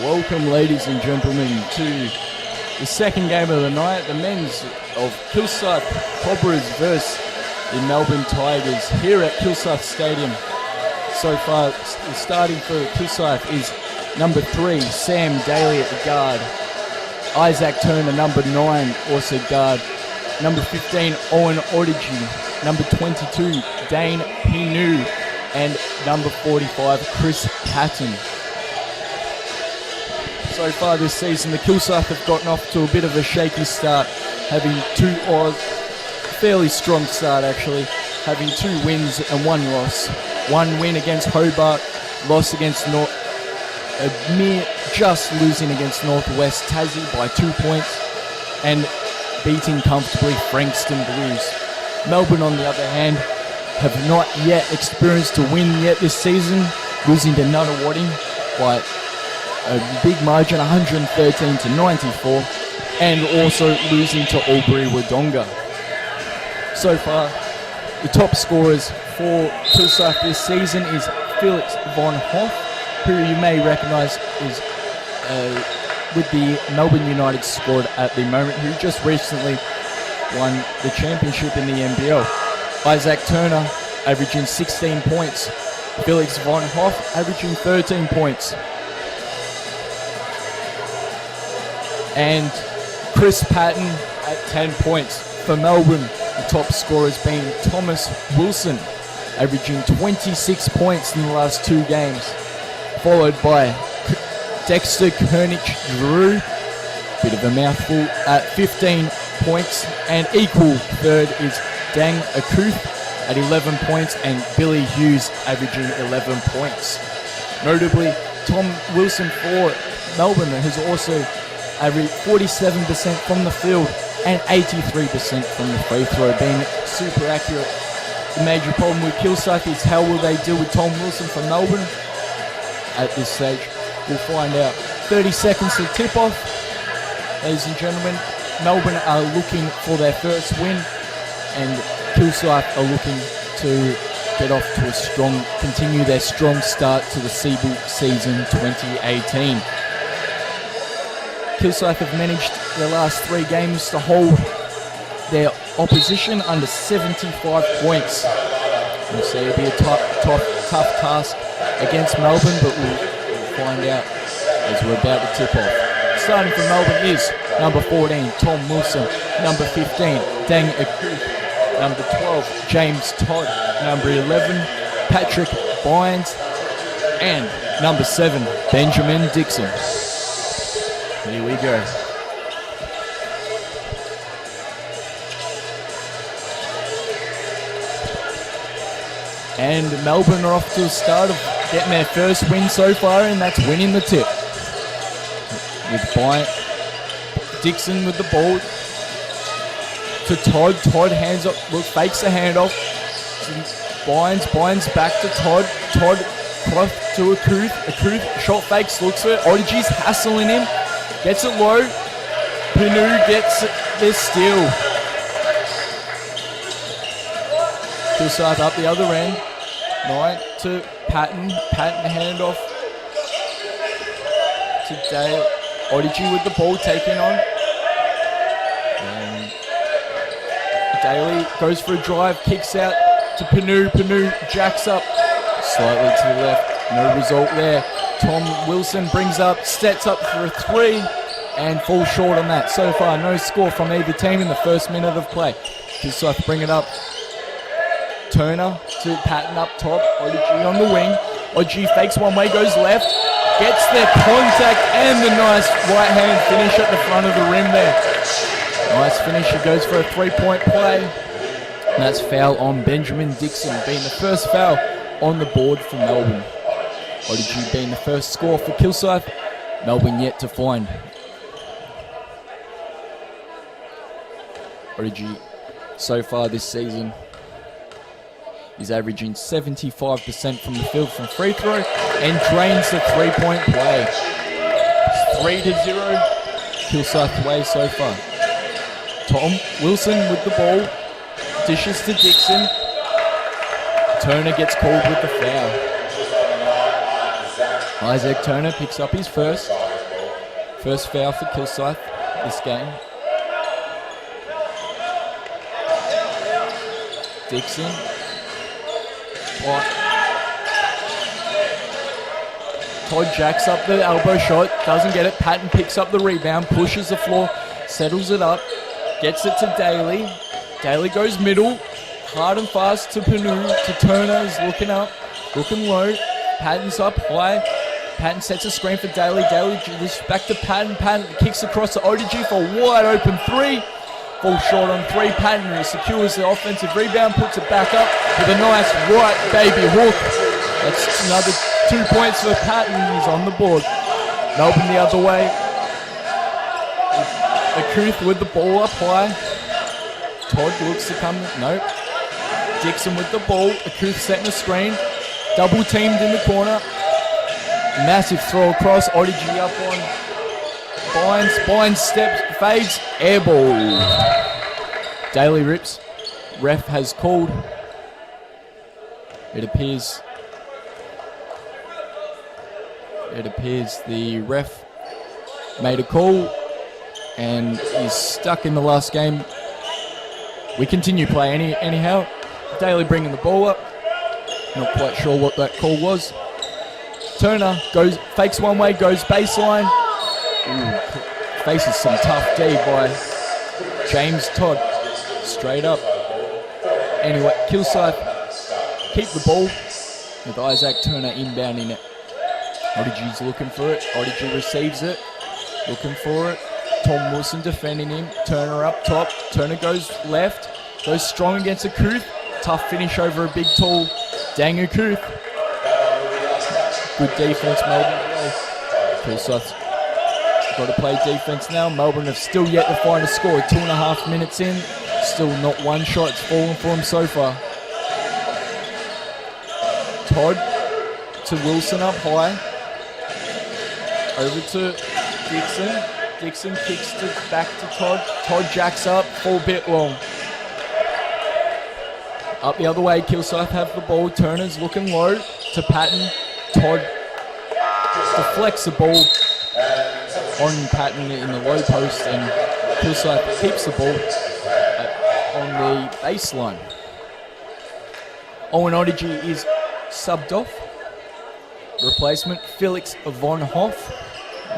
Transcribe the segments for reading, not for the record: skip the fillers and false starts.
Welcome, ladies and gentlemen, to the second game of the night. The men's of Kilsyth Cobras versus the Melbourne Tigers here at Kilsyth Stadium. So far, starting for Kilsyth is number 3, Sam Daly at the guard. Isaac Turner, number 9, also guard. Number 15, Owen Odigi. Number 22, Dane Pinu. And number 45, Chris Patton. So far this season, the Kilsyth have gotten off to a bit of a shaky start, having fairly strong start actually, having 2 wins and 1 loss. 1 win against Hobart, loss against just losing against Northwest Tassie by 2 points, and beating comfortably Frankston Blues. Melbourne, on the other hand, have not yet experienced a win yet this season, losing to Nunawading by a big margin, 113 to 94, and also losing to Albury-Wodonga. So far, the top scorers for Kilsyth this season is Felix von Hoff, who you may recognise is with the Melbourne United squad at the moment, who just recently won the championship in the NBL. Isaac Turner averaging 16 points. Felix Von Hoff averaging 13 points. And Chris Patton at 10 points. For Melbourne, the top scorers being Thomas Wilson, averaging 26 points in the last 2 games. Followed by Dexter Koenig-Drew, bit of a mouthful, at 15 points. And equal third is Dang Akuth at 11 points, and Billy Hughes averaging 11 points. Notably, Tom Wilson for Melbourne has also averaged 47% from the field and 83% from the free throw, being super accurate. The major problem with Kilsyth is how will they deal with Tom Wilson from Melbourne? At this stage, we'll find out. 30 seconds to tip off. Ladies and gentlemen, Melbourne are looking for their first win, and Kilsyth are looking to get off to continue their strong start to the SEABL season 2018. Kilsyth have managed their last 3 games to hold their opposition under 75 points. We'll see it'll be a tough task against Melbourne, but we'll find out as we're about to tip off. Starting from Melbourne is number 14, Tom Wilson, number 15, Dang Akuth, number 12, James Todd, number 11, Patrick Bynes, and number 7, Benjamin Dixon. Here we go. And Melbourne are off to a start of getting their first win so far, and that's winning the tip. With Dixon with the ball to Todd. Todd hands up, fakes the handoff. Bynes back to Todd. Todd cross to Akuth. Akuth shot fakes, looks for it. Odigi's hassling him. Gets it low. Pinu gets the steal. Kilsyth up the other end. Knight to Patton. Patton handoff to Dale. Odigi with the ball taken on. And Daly goes for a drive, kicks out to Pinu. Pinu jacks up slightly to the left. No result there. Tom Wilson brings up, sets up for a 3 and falls short on that. So far, no score from either team in the first minute of play. Kilsyth bring it up. Turner to Patton up top. Odigi on the wing. Odigi fakes one way, goes left. Gets the contact and the nice right hand finish at the front of the rim there. Nice finish. He goes for a 3-point play. And that's foul on Benjamin Dixon, being the first foul on the board for Melbourne. Odigi being the first score for Kilsyth. Melbourne yet to find. Odigi so far this season is averaging 75% from the field from free throw and drains the 3-point play. 3-0 Kilsyth way so far. Tom Wilson with the ball. Dishes to Dixon. Turner gets called with the foul. Isaac Turner picks up his first foul for Kilsyth this game. Dixon. Todd jacks up the elbow shot, doesn't get it. Patton picks up the rebound, pushes the floor, settles it up, gets it to Daly. Daly goes middle, hard and fast to Panu, to Turner, is looking up, looking low. Patton's up high. Patton sets a screen for Daly. Daly just back to Patton. Patton kicks across to Odigi for a wide open 3. Falls short on 3. Patton secures the offensive rebound, puts it back up with a nice right baby hook. That's another 2 points for Patton. He's on the board. Melbourne the other way. Akuth with the ball up high. Todd looks to come. Nope. Dixon with the ball. Akuth setting a screen. Double teamed in the corner. Massive throw across. Odigi up on Bynes steps, fades, air ball. Daly rips. Ref has called. It appears the ref made a call and is stuck in the last game. We continue play anyhow. Daly bringing the ball up. Not quite sure what that call was. Turner fakes one way, goes baseline. Ooh, faces some tough D by James Todd. Straight up. Anyway, Kilsyth keep the ball with Isaac Turner inbounding it. Odigi's looking for it. Odigi receives it. Looking for it. Tom Wilson defending him. Turner up top. Turner goes left. Goes strong against Akuth. Tough finish over a big, tall Dang Akuth. Good defense, Melbourne. Kilsyth's got to play defense now. Melbourne have still yet to find a score. 2.5 minutes in. Still not one shot. It's fallen for him so far. Todd to Wilson up high. Over to Dixon. Dixon kicks back to Todd. Todd jacks up. Fall bit long. Up the other way. Kilsyth have the ball. Turner's looking low to Patton. Todd deflects the ball on Patton in the low post, and Kilsyth keeps the ball on the baseline. Owen Odigi is subbed off. Replacement, Felix Von Hoff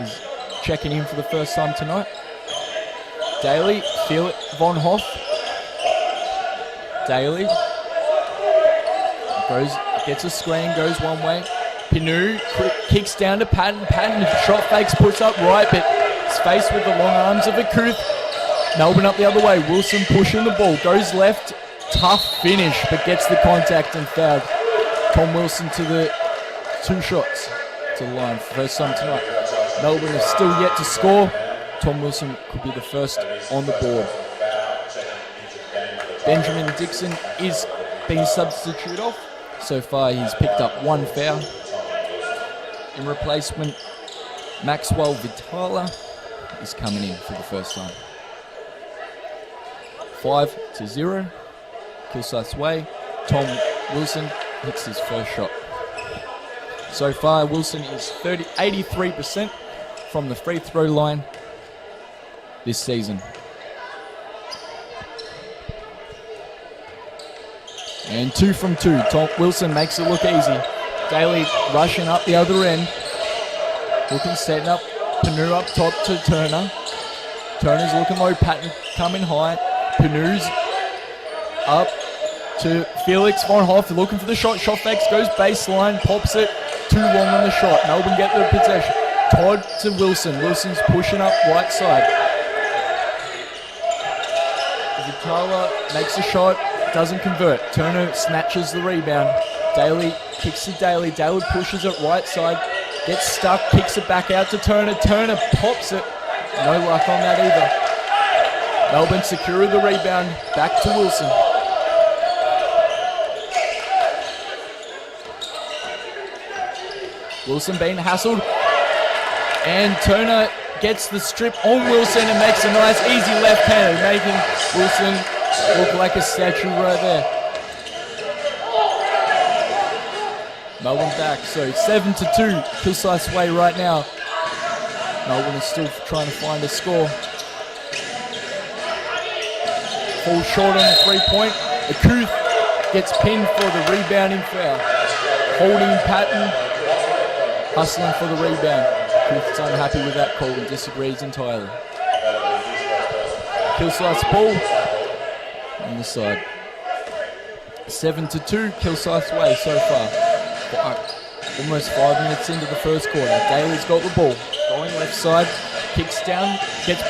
is checking in for the first time tonight. Daly, Felix Von Hoff. Daly gets a screen, goes one way. Pinu kicks down to Patton. Patton shot fakes, puts up right, but it's faced with the long arms of Akuth. Melbourne up the other way. Wilson pushing the ball, goes left. Tough finish, but gets the contact and fouled. Tom Wilson to the 2 shots to the line. First time tonight. Melbourne is still yet to score. Tom Wilson could be the first on the board. Benjamin Dixon is being substituted off. So far he's picked up 1 foul. In replacement, Maxwell Vitala is coming in for the first time. 5-0. Kilsyth's way. Tom Wilson hits his first shot. So far, Wilson is 83% from the free throw line this season. And 2 from 2. Tom Wilson makes it look easy. Daly rushing up the other end. Looking, setting up. Panu up top to Turner. Turner's looking low. Patton coming high. Panu's up to Felix Von Hoff. Looking for the shot. Shot fakes. Goes baseline. Pops it. Too long on the shot. Melbourne get the possession. Todd to Wilson. Wilson's pushing up right side. Vitala makes a shot. Doesn't convert. Turner snatches the rebound. Daly kicks to Daly. Daly pushes it right side. Gets stuck. Kicks it back out to Turner. Turner pops it. No luck on that either. Melbourne secure the rebound. Back to Wilson. Wilson being hassled. And Turner gets the strip on Wilson and makes a nice easy left-hander, making Wilson look like a statue right there. Melbourne back, so 7-2, Kilsyth's way right now. Melbourne is still trying to find a score. Falls short on the 3-point. Akuth gets pinned for the rebounding foul. Holding Patton, hustling for the rebound. Akuth's unhappy with that call and disagrees entirely. Kilsyth's ball on the side. 7-2, Kilsyth's way so far. Almost 5 minutes into the first quarter. Daly's got the ball. Going left side. Kicks down. Gets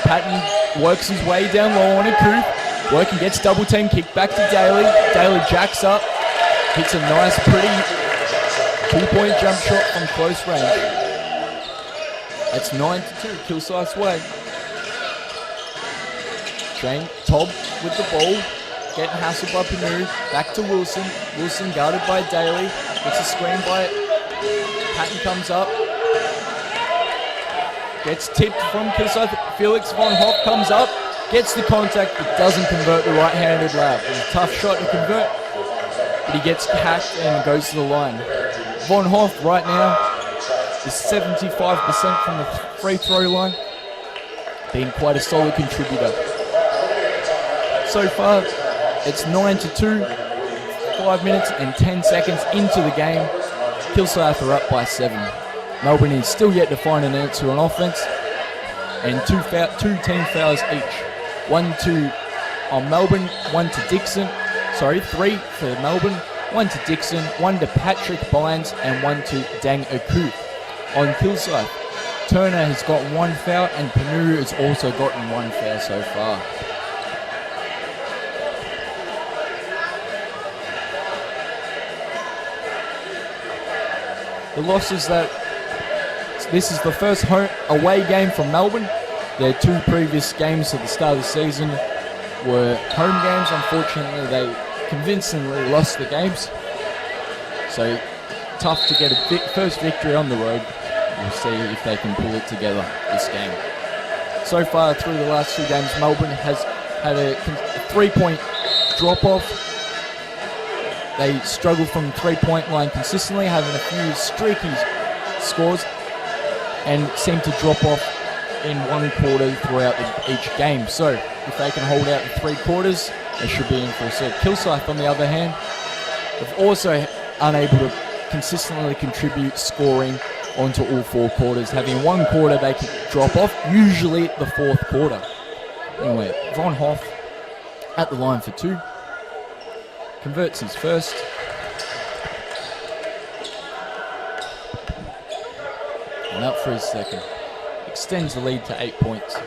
Patton. Works his way down low on Akuth. Working. Gets double team. Kick back to Daly. Daly jacks up. Hits a nice, pretty 2-point jump shot from close range. That's 9-2. Kilsyth's way. Shane Todd with the ball. Getting hassled by Panu. Back to Wilson. Wilson guarded by Daly. Gets a screen by Patton, comes up. Gets tipped from Kilsyth. Felix Von Hoff comes up. Gets the contact but doesn't convert the right-handed layup. It was a tough shot to convert, but he gets hacked and goes to the line. Von Hoff right now is 75% from the free throw line, being quite a solid contributor. So far, it's 9-2, 5 minutes and 10 seconds into the game. Kilsyth are up by 7. Melbourne is still yet to find an answer on offense, and two team fouls each. 1 to Melbourne, 1 to Dixon. 3 for Melbourne, 1 to Dixon, 1 to Patrick Bynes, and 1 to Dang Akuth. On Kilsyth, Turner has got 1 foul, and Panu has also gotten 1 foul so far. The losses this is the first away game from Melbourne. Their 2 previous games at the start of the season were home games. Unfortunately, they convincingly lost the games. So tough to get a first victory on the road. We'll see if they can pull it together this game. So far through the last 2 games, Melbourne has had a 3-point drop-off. They struggle from the 3-point line consistently, having a few streaky scores, and seem to drop off in 1 quarter throughout each game. So if they can hold out the 3 quarters, they should be in for a set. Kilsyth, on the other hand, have also unable to consistently contribute scoring onto all 4 quarters. Having 1 quarter they can drop off, usually the 4th quarter. Anyway, Von Hoff at the line for 2. Converts his first. And up for his second. Extends the lead to 8 points.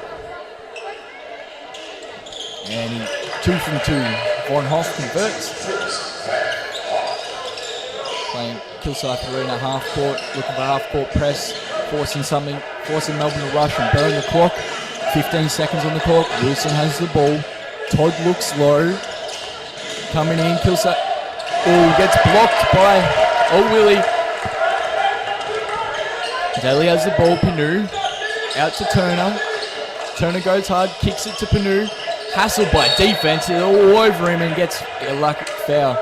And he 2 from 2. Von Hoff converts. Playing Kilsyth Arena half court, looking for half court press, forcing Melbourne to rush and burn the clock. 15 seconds on the clock. Wilson has the ball. Todd looks low. Coming in, Kilsyth. Oh, gets blocked by O'Willie. Daly has the ball. Panu out to Turner. Turner goes hard, kicks it to Panu. Hassled by defense, all over him, and gets a lucky foul.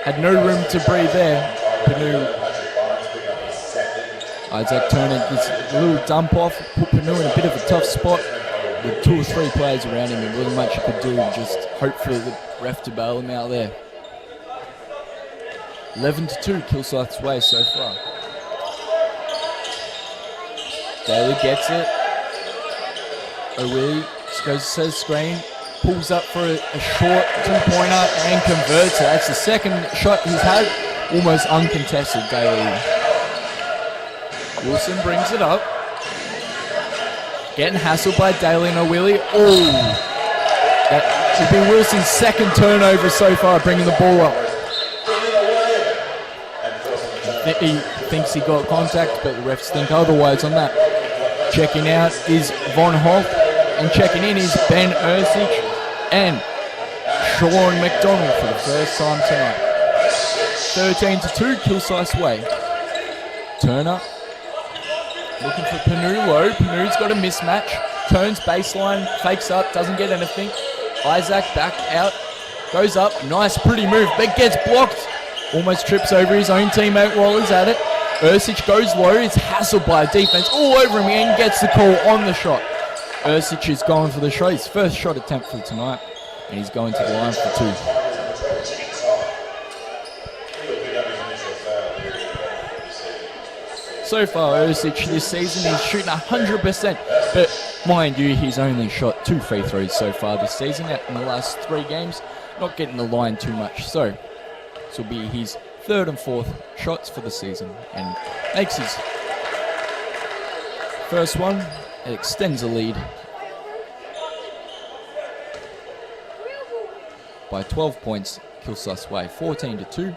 Had no room to breathe there. Panu. Isaac Turner gets a little dump off, put Panu in a bit of a tough spot. With 2 or 3 players around him, there wasn't much he could do, just hope for the ref to bail him out there. 11-2, Kilsyth's way so far. Daly gets it. O'Willie goes to set screen, pulls up for a short 2-pointer and converts it. That's the second shot he's had, almost uncontested. Daly. Wilson brings it up. Getting hassled by Daly and O'Willie. Oh! That should be Wilson's second turnover so far, bringing the ball up. He thinks he got contact, but the refs think otherwise on that. Checking out is Von Hoff, and checking in is Ben Ercich and Sean McDonald for the first time tonight. 13-2, Kilsyth's way. Turner. Looking for Panu low. Panu's got a mismatch. Turns baseline, fakes up, doesn't get anything. Isaac back out, goes up. Nice, pretty move, but gets blocked. Almost trips over his own teammate while he's at it. Ercich goes low. It's hassled by a defense all over him and gets the call on the shot. Ercich is going for the shot. His first shot attempt for tonight, and he's going to the line for 2. So far, Ercich this season, he's shooting 100%, but mind you, he's only shot 2 free throws so far this season in the last 3 games, not getting the line too much. So this will be his 3rd and 4th shots for the season, and makes his first one. It extends the lead by 12 points, Kilsyth's way, 14-2.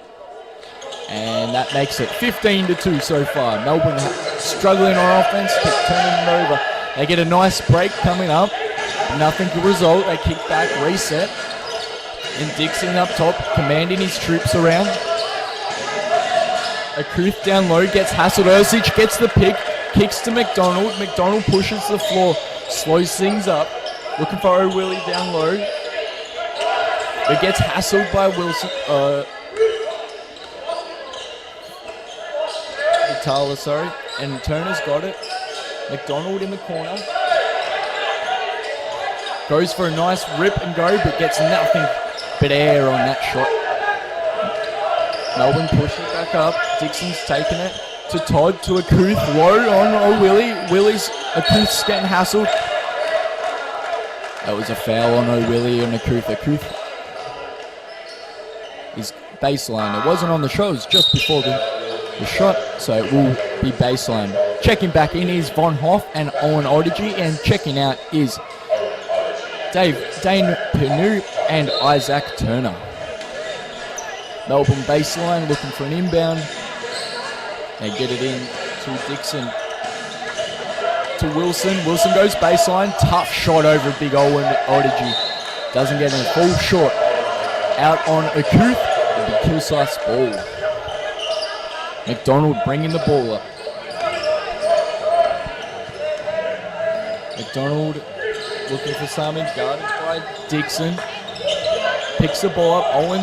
And that makes it 15-2 so far. Melbourne struggling on offense, keep turning it over. They get a nice break coming up. Nothing to result. They kick back, reset. And Dixon up top, commanding his troops around. Akuth down low, gets hassled. Ercich gets the pick, kicks to McDonald. McDonald pushes the floor, slows things up. Looking for O'Willie down low. But gets hassled by Wilson. Tyler, sorry. and Turner's got it. McDonald in the corner. Goes for a nice rip and go, but gets nothing but air on that shot. Melbourne pushing it back up. Dixon's taking it to Todd, to Akuth. Low on O'Willy. Akuth's getting hassled. That was a foul on O'Willy and Akuth. Akuth is baseline. It wasn't on the shot, it was just before the shot, so it will be baseline. Checking back in is Von Hoff and Owen Odygy, and checking out is Dane Penu and Isaac Turner. Melbourne baseline looking for an inbound. They get it in to Dixon. To Wilson. Wilson goes baseline. Tough shot over big Owen Odygy. Doesn't get in. Full short. Out on Akuth. It'll be Kilsyth's ball. McDonald bringing the ball up. McDonald looking for something. Guarded by Dixon. Picks the ball up. Owen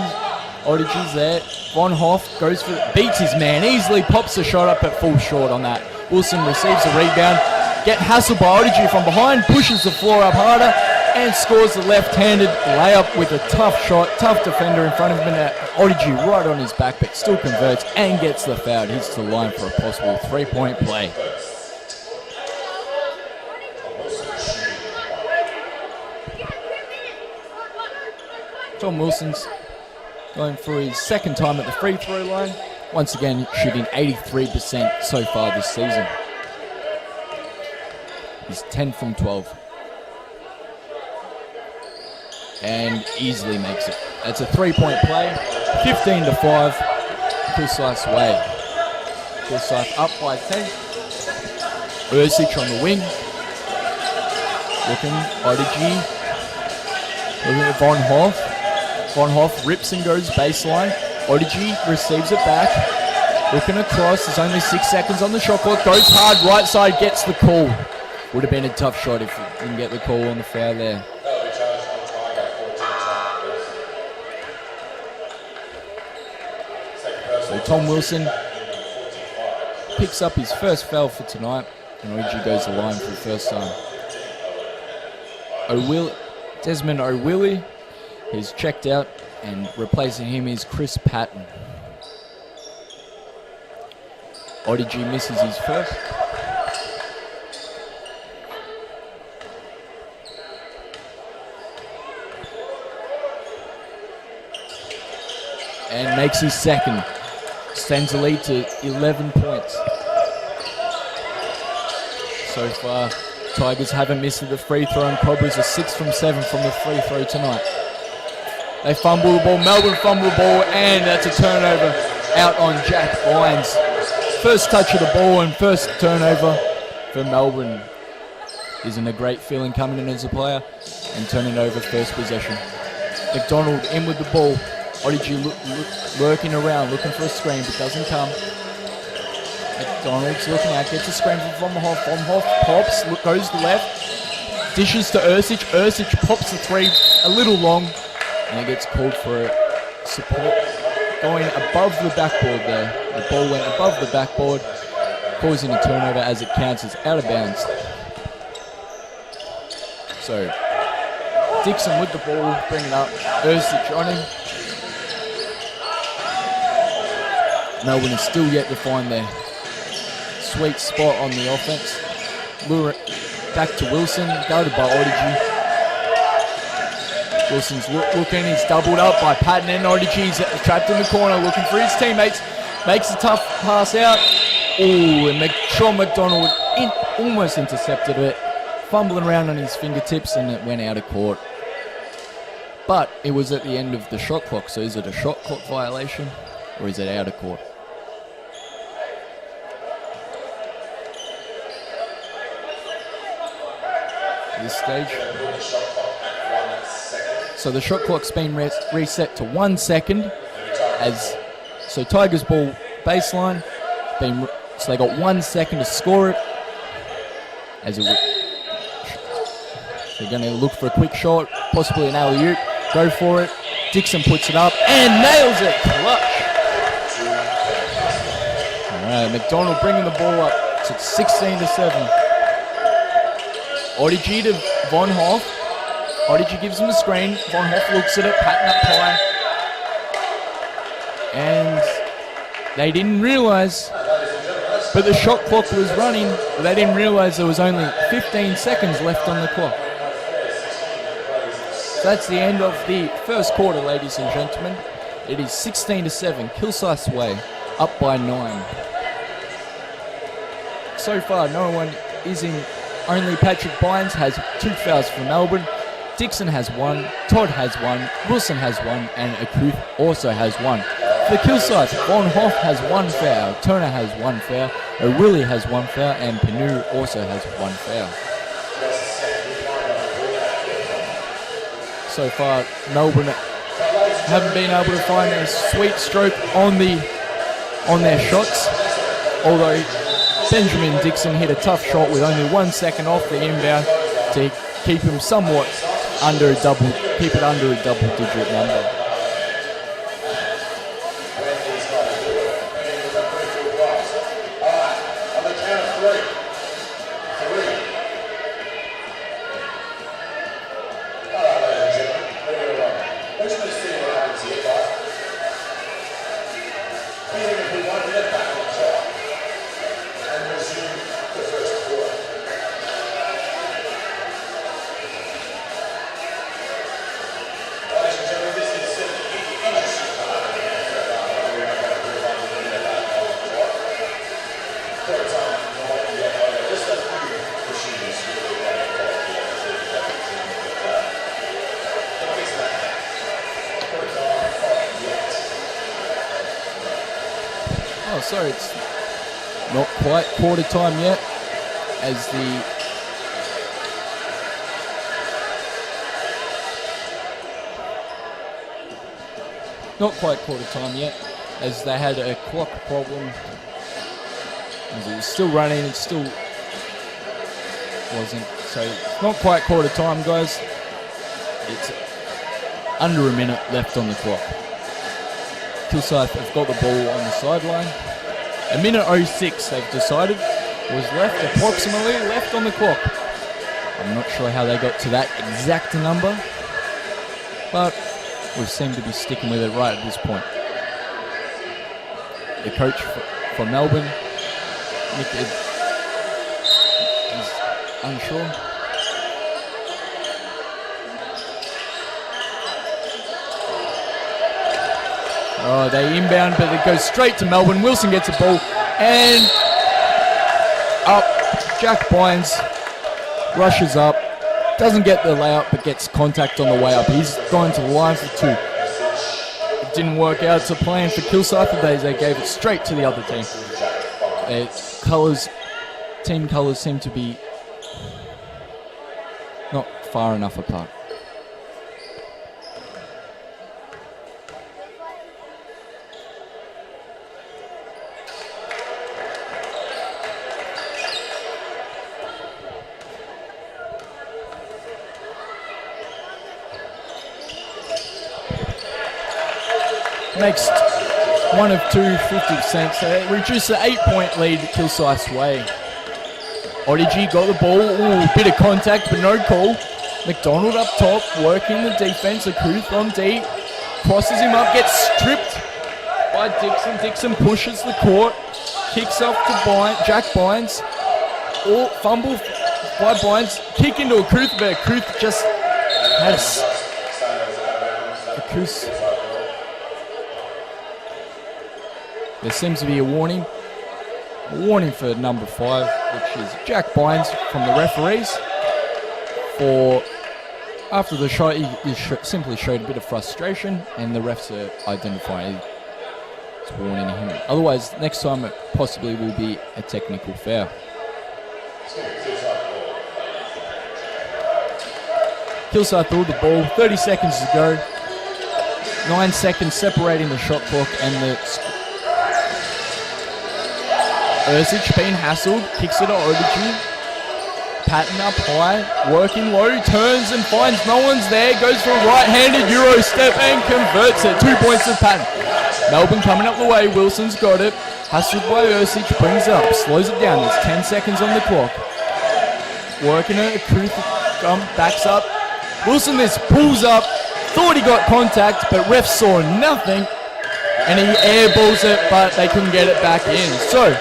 Odygy's there. Von Hoff goes for beats his man. Easily pops the shot up at full short on that. Wilson receives the rebound. Get hassled by Odygy from behind. Pushes the floor up harder. And scores the left-handed layup with a tough shot. Tough defender in front of him. Odygy right on his back, but still converts and gets the foul. He's to the line for a possible three-point play. Tom Wilson's going for his second time at the free throw line. Once again, shooting 83% so far this season. He's 10 from 12. And easily makes it. That's a three-point play. 15-5. Kilsyth's way. Kilsyth up by 10. Ursic on the wing. Looking, Odygy. Looking at Von Hoff. Von Hoff rips and goes baseline. Odygy receives it back. Looking across. There's only 6 seconds on the shot clock. Goes hard. Right side gets the call. Would have been a tough shot if he didn't get the call on the foul there. So Tom Wilson picks up his first foul for tonight. And Odygy goes to the line for the first time. Desmond O'Willy is checked out, and replacing him is Chris Patton. Odygy misses his first. And makes his second. Extends the lead to 11 points. So far, Tigers haven't missed the free throw, and Cobras are 6 from 7 from the free throw tonight. They fumble the ball, Melbourne fumble the ball, and that's a turnover out on Jack Bynes. First touch of the ball and first turnover for Melbourne. Isn't a great feeling coming in as a player and turning over first possession. McDonald in with the ball. Odygy lurking around, looking for a screen, but doesn't come. McDonald's looking out, gets a screen from Von Hoff. Von Hoff pops, goes left, dishes to Ursic. Ursic pops the three a little long, and it gets called for a support. Going above the backboard there. The ball went above the backboard, causing a turnover as it counts as out of bounds. So, Dixon with the ball, bring it up. Ursic on him. Melbourne is still yet to find their sweet spot on the offense. Lure it back to Wilson, guarded by Odygy. Wilson's looking, he's doubled up by Patton, and Odygy's trapped in the corner looking for his teammates. Makes a tough pass out. Ooh, and Sean McDonald almost intercepted it. Fumbling around on his fingertips, and it went out of court. But it was at the end of the shot clock, so is it a shot clock violation or is it out of court? At this stage. So the shot clock's been reset to 1 second. So Tigers ball baseline. So they got 1 second to score it. They're going to look for a quick shot, possibly an alley-oop. Go for it. Dixon puts it up and nails it. Clutch. All right, McDonald bringing the ball up shots. It's 16-7. Odygy to Von Hoff. Odygy gives him a screen. Von Hoff looks at it, patting up high. And they didn't realise, but the shot clock was running, but they didn't realise there was only 15 seconds left on the clock. So that's the end of the first quarter, ladies and gentlemen. It is 16-7, Kilsyth's way, up by 9. So far, no one is in. Only Patrick Bynes has 2 fouls for Melbourne. Dixon has 1, Todd has 1, Wilson has 1, and Akuth also has 1. For Kilsyth, Von Hoff has 1 foul, Turner has 1 foul, O'Willie has 1 foul, and Penu also has 1 foul. So far, Melbourne haven't been able to find a sweet stroke on their shots, although Benjamin Dixon hit a tough shot with only 1 second off the inbound to keep him somewhat under a double-digit number. So it's not quite quarter time yet, as they had a clock problem. As it was still running, it still wasn't. So it's not quite quarter time, guys. It's under a minute left on the clock. Kilsyth have got the ball on the sideline. A minute 06 they've decided was approximately left on the clock. I'm not sure how they got to that exact number, but we seem to be sticking with it right at this point. The coach for Melbourne, Nick, is unsure. Oh, they inbound, but it goes straight to Melbourne. Wilson gets the ball, and up. Jack Bynes rushes up, doesn't get the layup, but gets contact on the way up. He's going to the line for 2. It didn't work out to plan for Kilsyth. They gave it straight to the other team. Team colours seem to be not far enough apart. Makes one of 2 50%, so it reduced the 8-point lead Kilsyth's way. Odygy got the ball, bit of contact but no call. McDonald up top, working the defense. Akuth on D, crosses him up, gets stripped by Dixon. Dixon pushes the court, kicks off to Jack Bynes. Fumble by Bynes, kick into Akuth, but Akuth just has There seems to be a warning for number 5, which is Jack Bynes from the referees. After the shot, he simply showed a bit of frustration, and the refs are identifying it's warning him. Otherwise, next time it possibly will be a technical foul. Kilsyth pulled the ball, 30 seconds to go. 9 seconds separating the shot clock, and the Erzic being hassled, kicks it to Odygy. Patton up high, working low, turns and finds no one's there, goes for a right-handed Euro step and converts it. 2 points to Patton. Melbourne coming up the way, Wilson's got it. Hassled by Ursic, brings it up, slows it down. There's 10 seconds on the clock. Working it, Kilsyth backs up. Wilson this pulls up, thought he got contact, but refs saw nothing. And he airballs it, but they couldn't get it back in. So,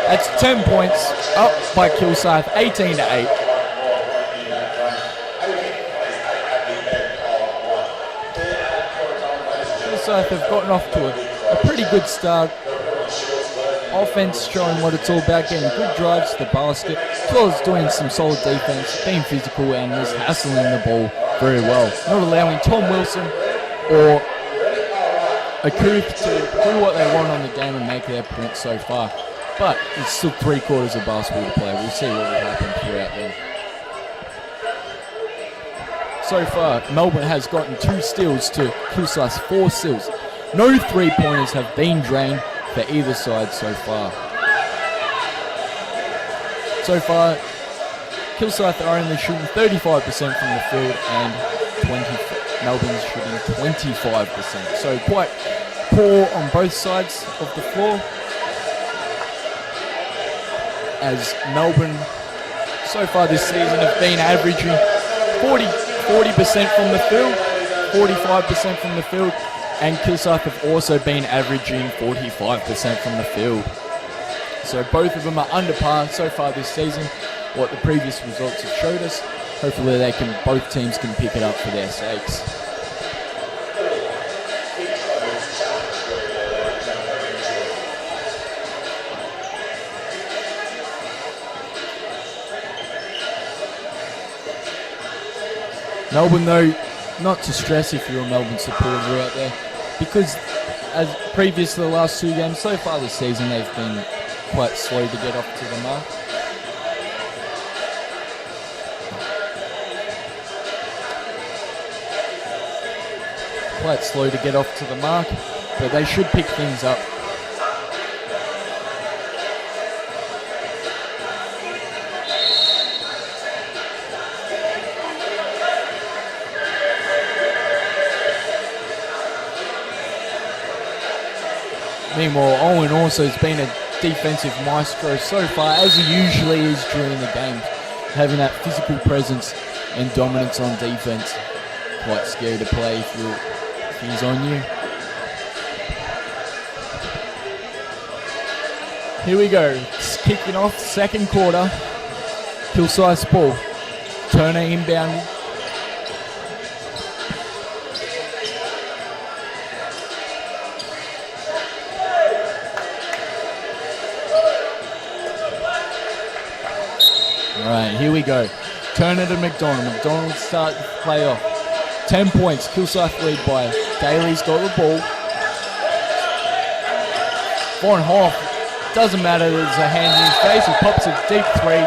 that's 10 points, up by Kilsyth, 18-8. Kilsyth have gotten off to a pretty good start. Offense showing what it's all about, getting good drives to the basket, as well as doing some solid defense, being physical and just hassling the ball very well. Not allowing Tom Wilson or Kilsyth to do what they want on the game and make their points so far. But it's still 3/4 of basketball to play. We'll see what will happen throughout then. So far, Melbourne has gotten 2 steals to Kilsyth's 4 steals. No 3-pointers have been drained for either side so far. So far, Kilsyth are only shooting 35% from the field and Melbourne's shooting 25%. So quite poor on both sides of the floor. As Melbourne, so far this season, have been averaging 40% from the field, 45% from the field, and Kilsyth have also been averaging 45% from the field. So both of them are under par so far this season, what the previous results have showed us. Hopefully both teams can pick it up for their sakes. Melbourne, though, not to stress if you're a Melbourne supporter out there, because as previous to the last 2 games, so far this season they've been quite slow to get off to the mark. Quite slow to get off to the mark, but they should pick things up. Meanwhile, Owen also has been a defensive maestro so far, as he usually is during the games, having that physical presence and dominance on defense. Quite scary to play if he's on you. Here we go, it's kicking off, second quarter. Kilsyth's ball. Turner inbound. Alright, here we go. Turner to McDonald. McDonald start to play off. 10 points. Kilsyth lead by. Daly's got the ball. Von Hoff, doesn't matter, there's a hand in his face. He pops a deep 3,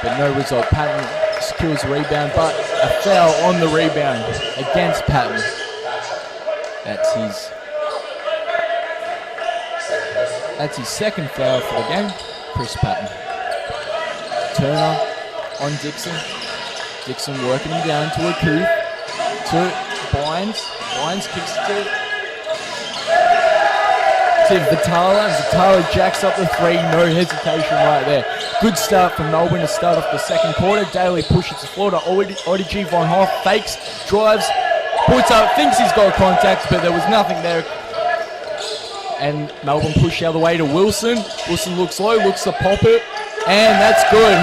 but no result. Patton secures the rebound, but a foul on the rebound against Patton. That's his second foul for the game. Chris Patton. Turner on Dixon. Dixon working him down to a coup. To Bynes. Bynes kicks it to Vitala. And Vitala jacks up the 3. No hesitation right there. Good start from Melbourne to start off the second quarter. Daly pushes the floor to Odigi. Von Hoff fakes, drives, puts up, thinks he's got contact, but there was nothing there. And Melbourne push the other way to Wilson. Wilson looks low, looks to pop it. And that's good.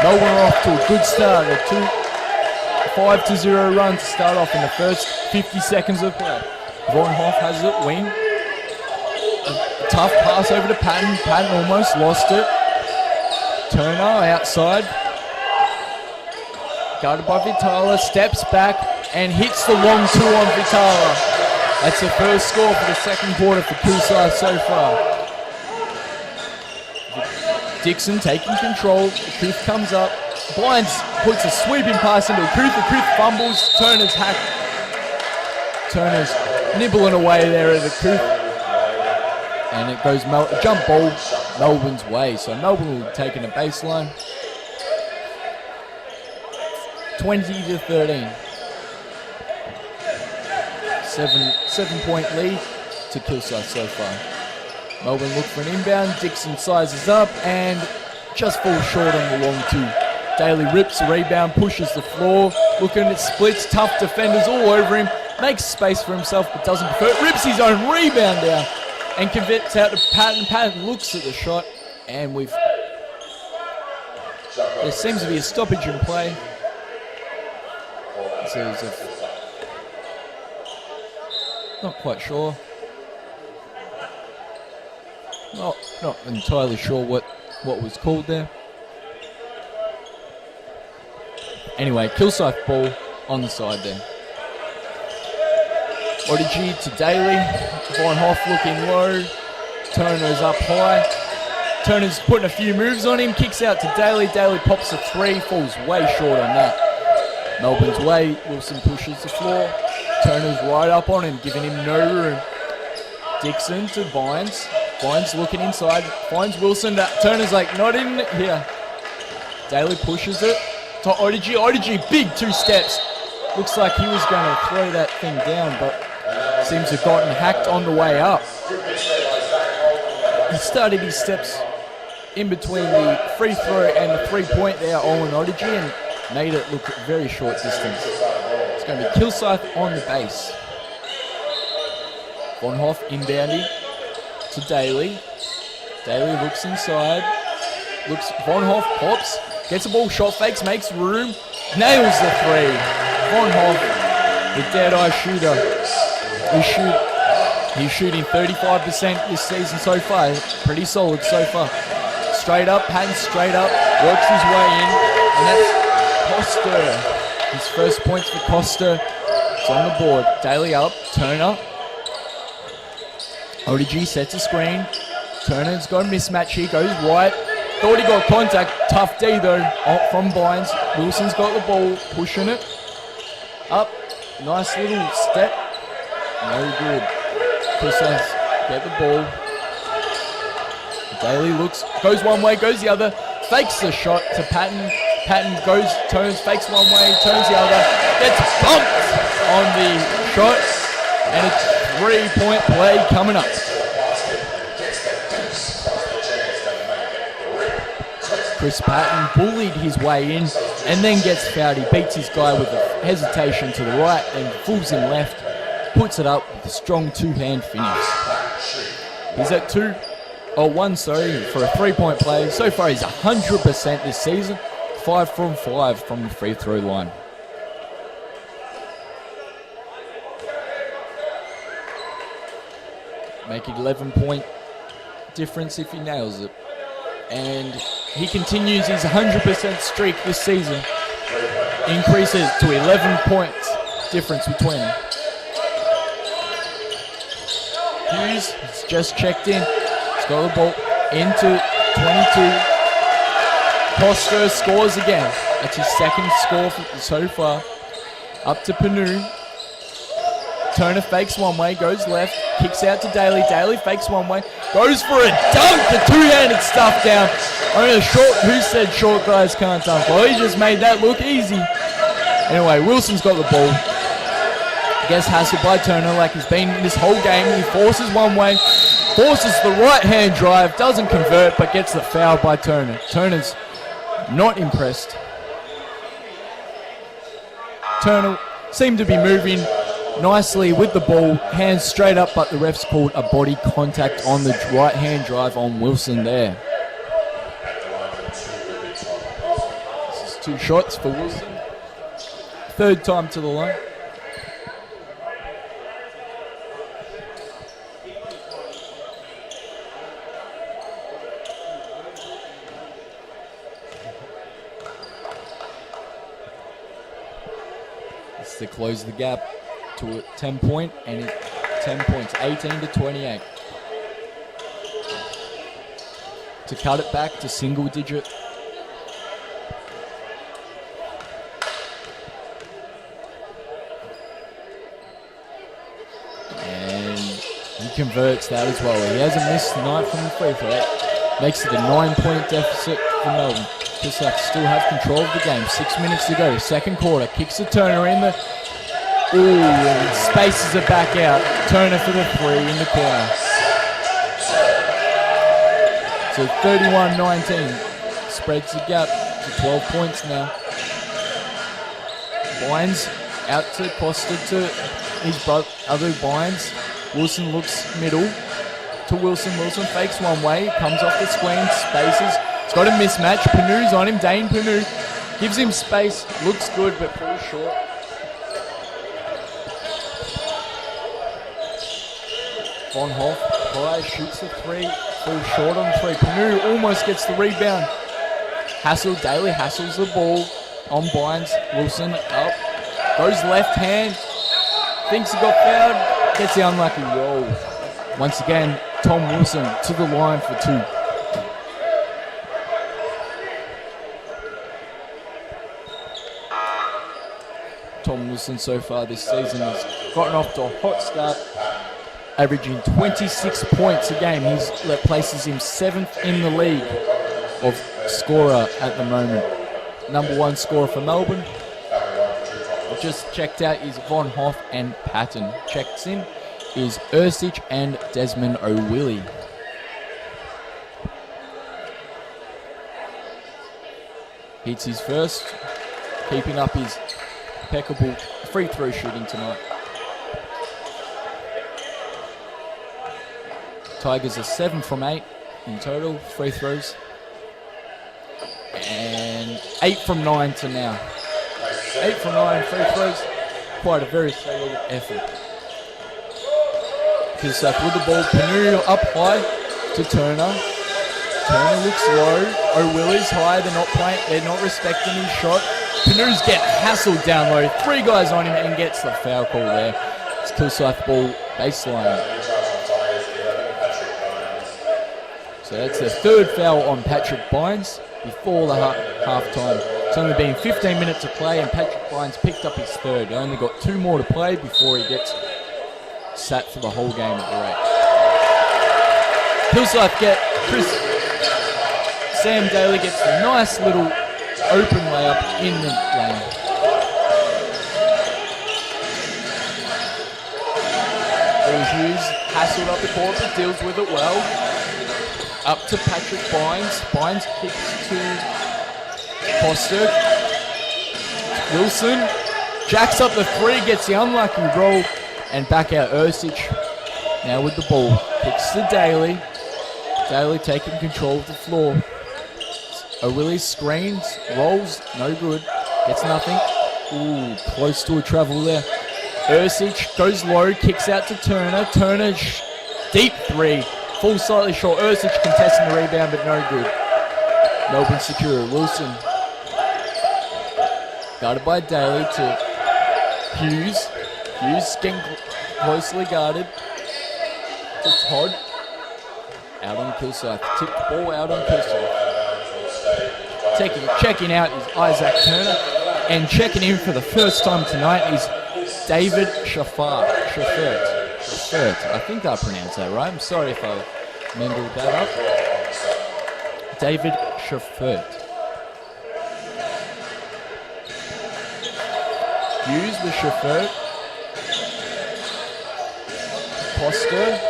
Melbourne are off to a good start. A 5-0 run to start off in the first 50 seconds of play. Von Hoff has it, wing. A tough pass over to Patton. Patton almost lost it. Turner outside. Guarded by Vitala, steps back and hits the long 2 on Vitala. That's the first score for the second quarter for Kilsyth so far. Dixon taking control. Kilsyth comes up. Bynes puts a sweeping pass into Kilsyth. Kilsyth fumbles. Turner's hack. Turner's nibbling away there at the Kilsyth. And it goes jump ball Melbourne's way. So Melbourne will take in a baseline. 20-13. 7-point lead to Kilsyth so far. Melbourne look for an inbound. Dixon sizes up and just falls short on the long two. Daly rips the rebound, pushes the floor. Looking at splits, tough defenders all over him. Makes space for himself but doesn't convert. Rips his own rebound down and converts out to Patton. Patton looks at the shot and there seems to be a stoppage in play. Not quite sure. Not entirely sure what was called there. Anyway, Kilsyth ball on the side there. Odygy to Daly. Von Hoff looking low. Turner's up high. Turner's putting a few moves on him. Kicks out to Daly. Daly pops a three. Falls way short on that. Melbourne's way. Wilson pushes the floor. Turner's right up on him, giving him no room. Dixon to Vines. Vines looking inside. Finds Wilson. Turner's like, not in here. Daly pushes it to Odygy. Odygy, big 2 steps. Looks like he was going to throw that thing down, but seems to have gotten hacked on the way up. He started his steps in between the free throw and the 3-point there, Owen Odygy, and made it look very short distance. It's going to be Kilsyth on the base. Von Hoff inbounding to Daly. Daly looks inside. Von Hoff pops. Gets the ball, shot fakes, makes room. Nails the 3. Von Hoff, the dead-eye shooter. He's shooting 35% this season so far. Pretty solid so far. Straight up, Patton straight up. Works his way in. And that's Costa. His first points for Costa. It's on the board. Daly up. Turner. Odygy sets a screen. Turner's got a mismatch here. Goes right. Thought he got contact. Tough D though from Vines. Wilson's got the ball. Pushing it. Up. Nice little step. No good. Kilsyth get the ball. Daly looks. Goes one way. Goes the other. Fakes the shot to Patton. Patton goes. Turns. Fakes one way. Turns the other. Gets bumped on the shot. And it's 3-point play coming up. Chris Patton bullied his way in and then gets fouled. He beats his guy with a hesitation to the right and fools him left. Puts it up with a strong 2-hand finish. He's at 1 for a 3-point play. So far he's 100% this season. 5 from 5 from the free throw line. Make it 11-point difference if he nails it. And he continues his 100% streak this season. Increases to 11 points difference between them. Hughes has just checked in. He's got the ball into 22. Costa scores again. That's his second score so far. Up to Panu. Turner fakes one way, goes left, kicks out to Daly. Daly fakes one way, goes for a dunk, the 2-handed stuff down. Only who said short guys can't dunk? Well, he just made that look easy. Anyway, Wilson's got the ball. Gets hassled by Turner like he's been this whole game. He forces one way, forces the right-hand drive, doesn't convert, but gets the foul by Turner. Turner's not impressed. Turner seemed to be moving nicely with the ball, hands straight up, but the refs called a body contact on the right-hand drive on Wilson there. This is 2 shots for Wilson. 3rd time to the line. This is to close the gap to a 10-point, and 10 points, 18 to 28. To cut it back to single digit. And he converts that as well. He hasn't missed tonight from the free throw. Makes it a 9-point deficit for Melbourne. Kilsyth still have control of the game. 6 minutes to go. Second quarter. Kicks the Turner in the... Ooh, and spaces it back out. Turner for the 3 in the corner. to 31-19. Spreads the gap to 12 points now. Bynes out to Costa to his other Bynes. Wilson looks middle to Wilson. Wilson fakes one way, comes off the screen, spaces. He's got a mismatch. Panu's on him. Dane Panu gives him space. Looks good, but falls short. Von Hoff, high, shoots the three, falls short on the three. Panu almost gets the rebound. Hassel, Daly hassles the ball on Bynes. Wilson up, goes left hand, thinks he got fouled, gets the unlucky roll. Once again, Tom Wilson to the line for two. Tom Wilson so far this season has gotten off to a hot start, averaging 26 points a game. That places him 7th in the league of scorer at the moment. Number 1 scorer for Melbourne. I've just checked out is Von Hoff and Patton. Checks in is Ursich and Desmond O'Willy. Hits his first, keeping up his impeccable free throw shooting tonight. Tigers are 7 from 8 in total free throws. And 8 from 9 to now. 8 from 9 free throws. Quite a very solid effort. Kilsyth with the ball. Panu up high to Turner. Turner looks low. O'Willy's high. They're not respecting his shot. Panu's get hassled down low. 3 guys on him and gets the foul call there. It's Kilsyth ball baseline. So that's the 3rd foul on Patrick Bynes before the half-time. It's only been 15 minutes to play and Patrick Bynes picked up his 3rd. He only got 2 more to play before he gets sat for the whole game at the rate. Kilsyth get Sam Daly gets a nice little open layup in the lane. Hughes hassled up the court but deals with it well. Up to Patrick Bynes. Bynes kicks to Costa. Wilson jacks up the 3, gets the unlucky roll, and back out Ursich. Now with the ball. Kicks to Daly. Daly taking control of the floor. O'Willy screens, rolls, no good. Gets nothing. Ooh, close to a travel there. Ursich goes low, kicks out to Turner. Turner, deep 3. Falls slightly short. Ursich contesting the rebound, but no good. Melbourne secure. Wilson. Guarded by Daly to Hughes. Hughes getting closely guarded to Todd. Out on Kilsyth. Tipped ball out on Kilsyth. Checking out is Isaac Turner. And checking in for the first time tonight is David Shaffert. I think I pronounced that right. I'm sorry if I mumbled that up. David Shaffert. Hughes with Shaffert. Costa.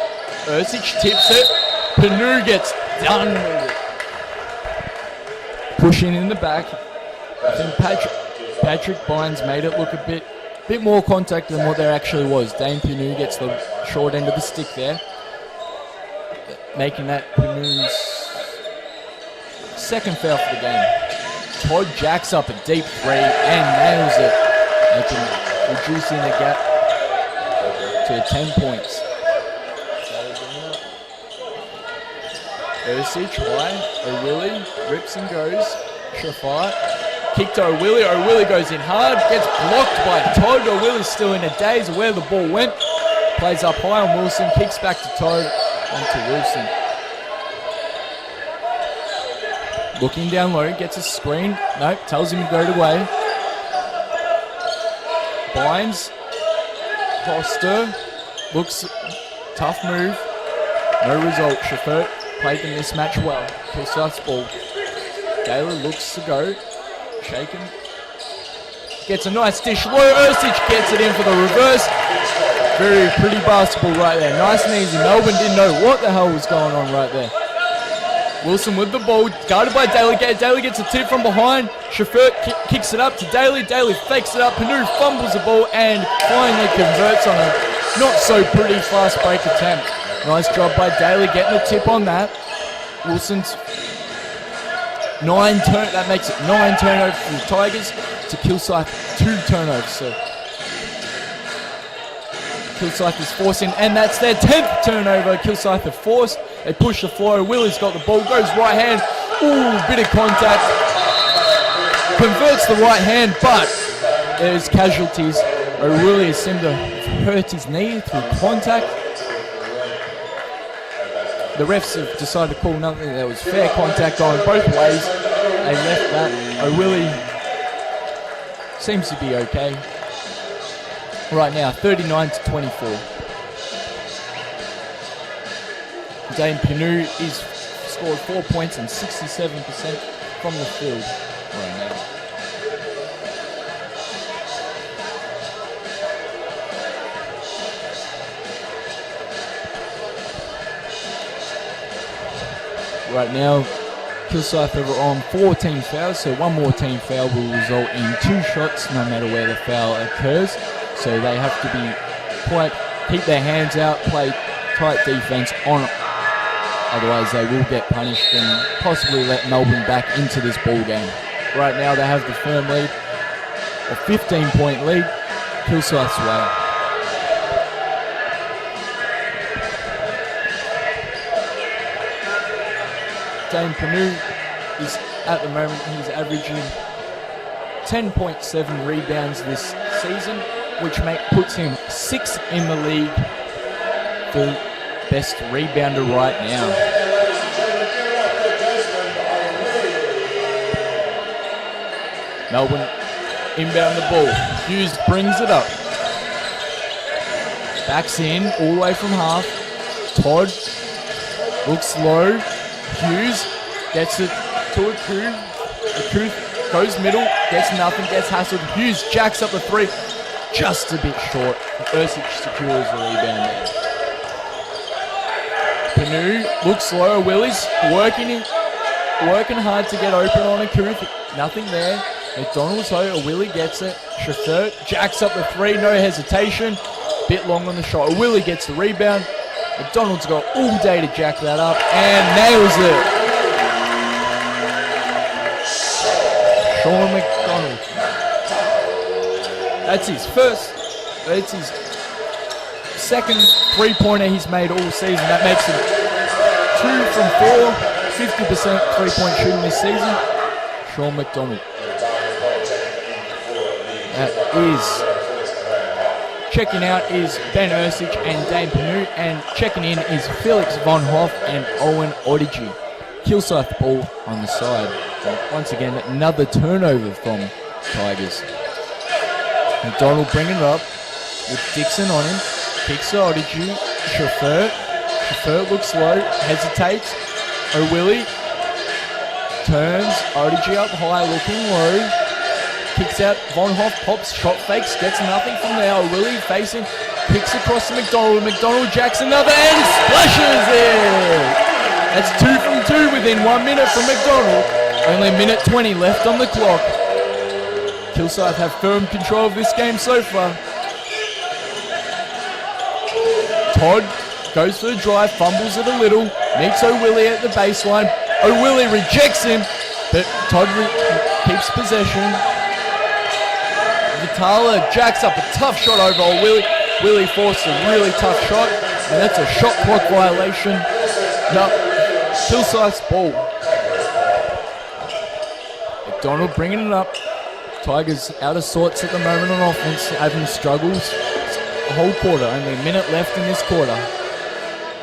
Ursich tips it. Panu gets done with it. Pushing in the back. I think Patrick Bynes made it look a bit more contact than what there actually was. Dane Panu gets the short end of the stick there, making that Panu's 2nd foul for the game. Todd jacks up a deep 3 and nails it, reducing the gap to 10 points. Ursich high, O'Willy rips and goes. Shaffert kick to O'Willy. O'Willy goes in hard, gets blocked by Todd. O'Willy's still in a daze of where the ball went. Plays up high on Wilson, kicks back to Todd, onto Wilson. Looking down low, gets a screen. Nope, tells him to go away. Bynes, Costa, looks tough move. No result. Shaffert played the mismatch well. Kilsyth's ball. Gaylor looks to go. Shaken. Gets a nice dish. Low. Ursich gets it in for the reverse. Very pretty basketball right there. Nice and easy. Melbourne didn't know what the hell was going on right there. Wilson with the ball, guarded by Daly. Daly gets a tip from behind. Chauffeur kicks it up to Daly. Daly fakes it up. Panu fumbles the ball and finally converts on a not so pretty fast break attempt. Nice job by Daly getting the tip on that. Wilson's that makes it 9 turnovers for the Tigers to Kilsyth 2 turnovers. So Kilsyth is forcing, and that's their 10th turnover. Kilsyth are forced. They push the floor. Willie's got the ball, goes right hand. Ooh, bit of contact. Converts the right hand, but there's casualties. O'Reilly seemed to hurt his knee through contact. The refs have decided to call nothing. There was fair contact going both ways. They left that. O'Reilly seems to be okay. Right now, 39-24. Dane Pinu is scored 4 points and 67% from the field right now. Right now, Kilsyth are on 14 fouls, so one more team foul will result in 2 shots no matter where the foul occurs. So they have to keep their hands out, play tight defense on. Otherwise they will get punished and possibly let Melbourne back into this ball game. Right now they have the firm lead, a 15-point lead, Kilsyth's way. Dane Panu is, at the moment, he's averaging 10.7 rebounds this season, which puts him 6th in the league for best rebounder right now. Melbourne inbound the ball. Hughes brings it up. Backs in all the way from half. Todd looks low. Hughes gets it to Akuth. Akuth goes middle, gets nothing, gets hassled. Hughes jacks up the 3, just a bit short. Ursic secures the rebound there. Panu looks low. Willie's working hard to get open on Akuth. Nothing there. McDonald's though, Willie gets it. Chauffeur jacks up the 3, no hesitation. Bit long on the shot. Willie gets the rebound. McDonald's got all day to jack that up and nails it. Sean McDonald. That's his second 3-pointer he's made all season. That makes him 2 from 4, 50% 3-point shooting this season. Sean McDonald. Checking out is Ben Ursic and Dane Panu, and checking in is Felix Von Hoff and Owen Odigi. Kilsyth ball on the side. And once again, another turnover from Tigers. McDonald bringing it up with Dixon on him. Kicks to Odigi. Chauffeur looks low, hesitates. O'Willie turns. Odigi up high, looking low. Kicks out, Von Hoff pops, shot fakes, gets nothing from there. O'Willie facing, kicks across to McDonald. McDonald jacks another and splashes it! That's 2 from 2 within 1 minute from McDonald. Only a minute 20 left on the clock. Kilsyth have firm control of this game so far. Todd goes for the drive, fumbles it a little, meets O'Willie at the baseline. O'Willie rejects him, but Todd keeps possession. Vitala jacks up a tough shot over O'Willie. Willie forced a really tough shot, and that's a shot clock violation. No, Kilsyth's ball. McDonald bringing it up. Tigers out of sorts at the moment on offense, having struggles. A whole quarter, only a minute left in this quarter.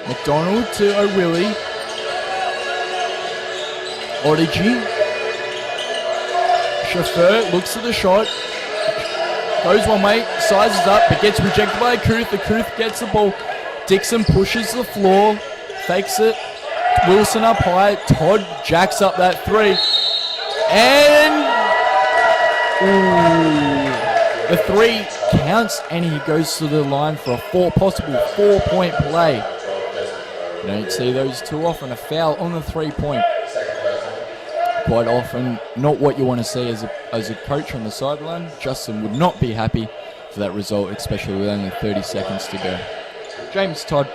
McDonald to O'Willie. Odigi. Chauffeur looks at the shot. Goes one way, sizes up, but gets rejected by Akuth. Akuth gets the ball. Dixon pushes the floor, fakes it. Wilson up high. Todd jacks up that 3. And the 3 counts, and he goes to the line for a possible 4-point play. You don't see those too often. A foul on the 3-point. Quite often, not what you want to see as a coach on the sideline. Justin would not be happy for that result, especially with only 30 seconds to go. James Todd.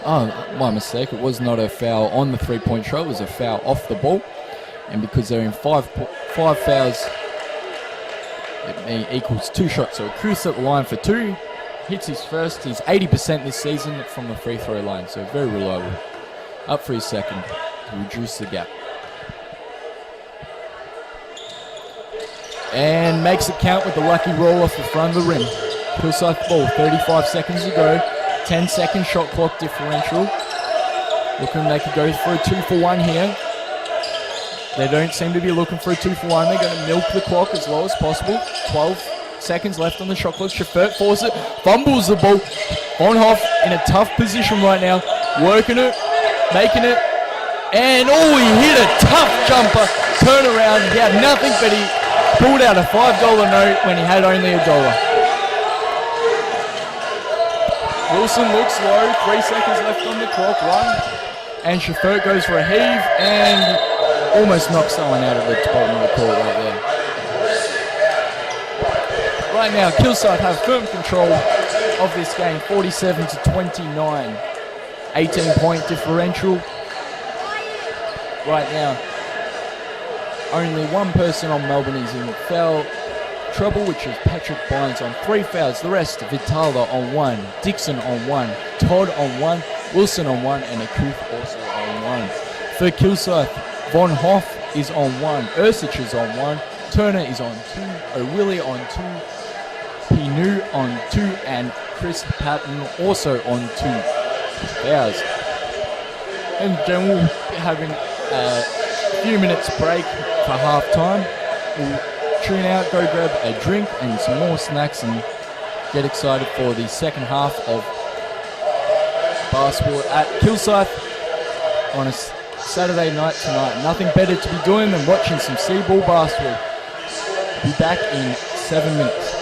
Oh, my mistake. It was not a foul on the 3-point shot. It was a foul off the ball. And because they're in five fouls, it equals 2 shots. So Kilsyth at the line for 2. Hits his first. He's 80% this season from the free throw line. So very reliable. Up for his second to reduce the gap. And makes it count with the lucky roll off the front of the rim. Kilsyth ball. 35 seconds to go. 10-second shot clock differential. Looking they could go for a 2-for-1 here. They don't seem to be looking for a 2-for-1. They're going to milk the clock as low as possible. 12 seconds left on the shot clock. Shafert forces it, fumbles the ball. Von Hoff in a tough position right now. Working it, making it. And he hit a tough jumper. Turn around. He had nothing, but he pulled out a $5 note when he had only $1. Wilson looks low, 3 seconds left on the clock, 1. And Shafert goes for a heave and almost knocks someone out of the bottom of the court right there. Right now, Kilsyth have firm control of this game, 47-29. 18-point differential. Right now, only one person on Melbourne is in foul trouble, which is Patrick Bynes on 3 fouls. The rest, Vitala on 1, Dixon on 1, Todd on 1, Wilson on 1, and Akuth also on 1. For Kilsyth, Von Hoff is on 1, Ursich is on 1, Turner is on 2, O'Willy on 2, Pinu on 2, and Chris Patton also on 2 fouls. And then we'll be having a few minutes break for half time. We'll tune out, go grab a drink and some more snacks and get excited for the second half of basketball at Kilsyth on a Saturday night tonight. Nothing better to be doing than watching some SEABL basketball. Be back in 7 minutes.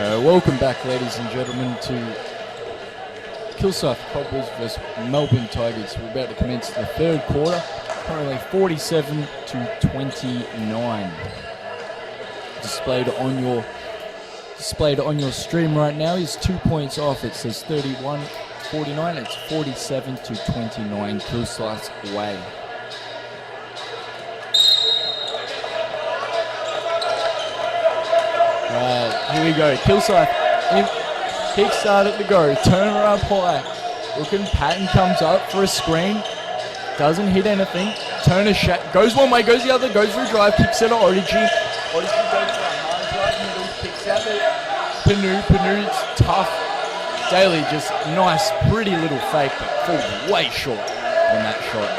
Welcome back, ladies and gentlemen, to Kilsyth Cobras versus Melbourne Tigers. We're about to commence the third quarter, currently 47-29. Displayed on your stream right now is 2 points off. It says 31-49. It's 47-29 Kilsyth's way. Here we go. Kilsyth kickstart at the go. Turner up high. Looking, Patton comes up for a screen. Doesn't hit anything. Turner goes one way, goes the other, goes for a drive, kicks it to Odygy. Odygy goes for a hard drive middle, kicks out the Panu's tough. Daly just nice, pretty little fake, but falls way short on that shot.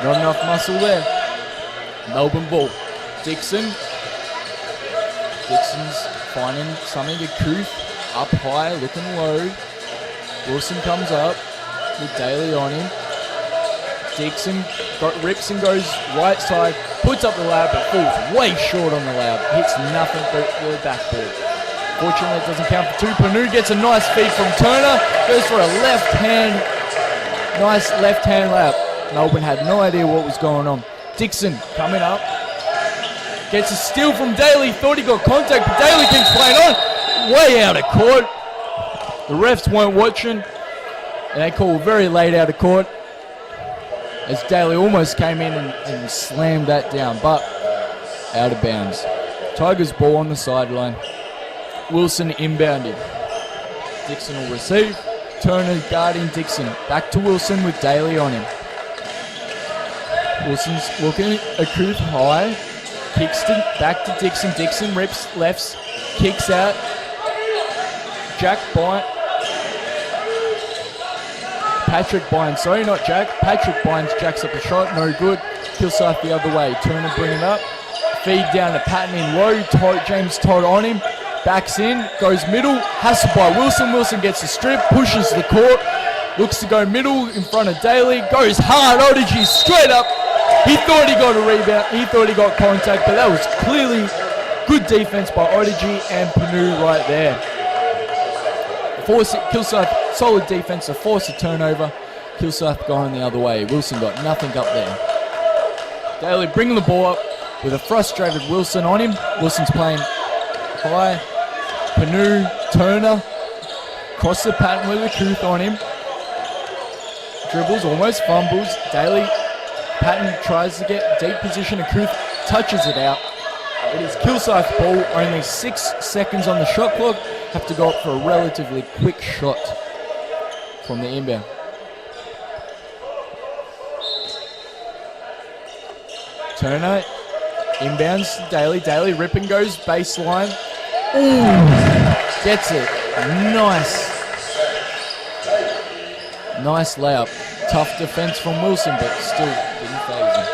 Not enough muscle there. Melbourne ball. Dixon's finding something to Kilsyth. Up high, looking low. Wilson comes up with Daly on him. Dixon rips and goes right side, puts up the layup, but falls way short on the layup. Hits nothing but the backboard. Fortunately, it doesn't count for two. Panu gets a nice feed from Turner. Goes for a nice left-hand layup. Melbourne had no idea what was going on. Dixon coming up. Gets a steal from Daly. Thought he got contact, but Daly keeps playing on. Way out of court. The refs weren't watching, and they called very late out of court as Daly almost came in and slammed that down, but out of bounds. Tigers ball on the sideline. Wilson inbounded. Dixon will receive. Turner guarding Dixon. Back to Wilson with Daly on him. Wilson's looking at Kilsyth high. Kicks back to Dixon. Dixon rips lefts. Kicks out. Jack Bynes. Patrick Bynes. Sorry, not Jack. Patrick Bynes jacks up the shot. No good. Kilsyth the other way. Turner bring it up. Feed down to Patton in low. James Todd on him. Backs in. Goes middle. Hassled by Wilson. Wilson gets the strip. Pushes the court. Looks to go middle in front of Daly. Goes hard. Odygy straight up. He thought he got a rebound. He thought he got contact, but that was clearly good defense by Odygy and Panu right there. Kilsyth, solid defense to force a turnover. Kilsyth going the other way. Wilson got nothing up there. Daly bringing the ball up with a frustrated Wilson on him. Wilson's playing high. Panu, Turner, cross the pattern with a Kilsyth on him. Dribbles, almost fumbles. Daly, Patton tries to get deep position. Kilsyth touches it out. It is Kilsyth ball. Only 6 seconds on the shot clock. Have to go up for a relatively quick shot from the inbound. Turner inbounds to Daly. Daly rip and goes baseline. Ooh, gets it. Nice layup. Tough defense from Wilson, but still didn't phase him.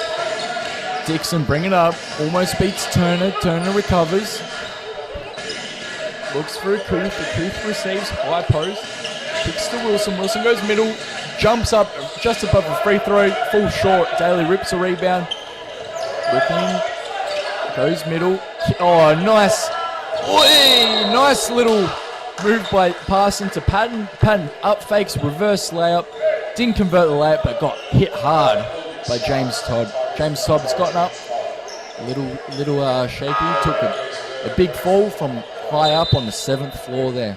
Dixon bring it up. Almost beats Turner. Turner recovers. Looks for a Kilsyth. The Kilsyth receives high post. Kicks to Wilson. Wilson goes middle. Jumps up just above the free throw. Full short. Daly rips a rebound. Looking. Goes middle. Oh, nice. Oy, nice little move by passing to Patton. Patton up fakes. Reverse layup. Didn't convert the layup, but got hit hard by James Todd. James Todd has gotten up. Little shaky. Took a big fall from high up on the 7th floor there.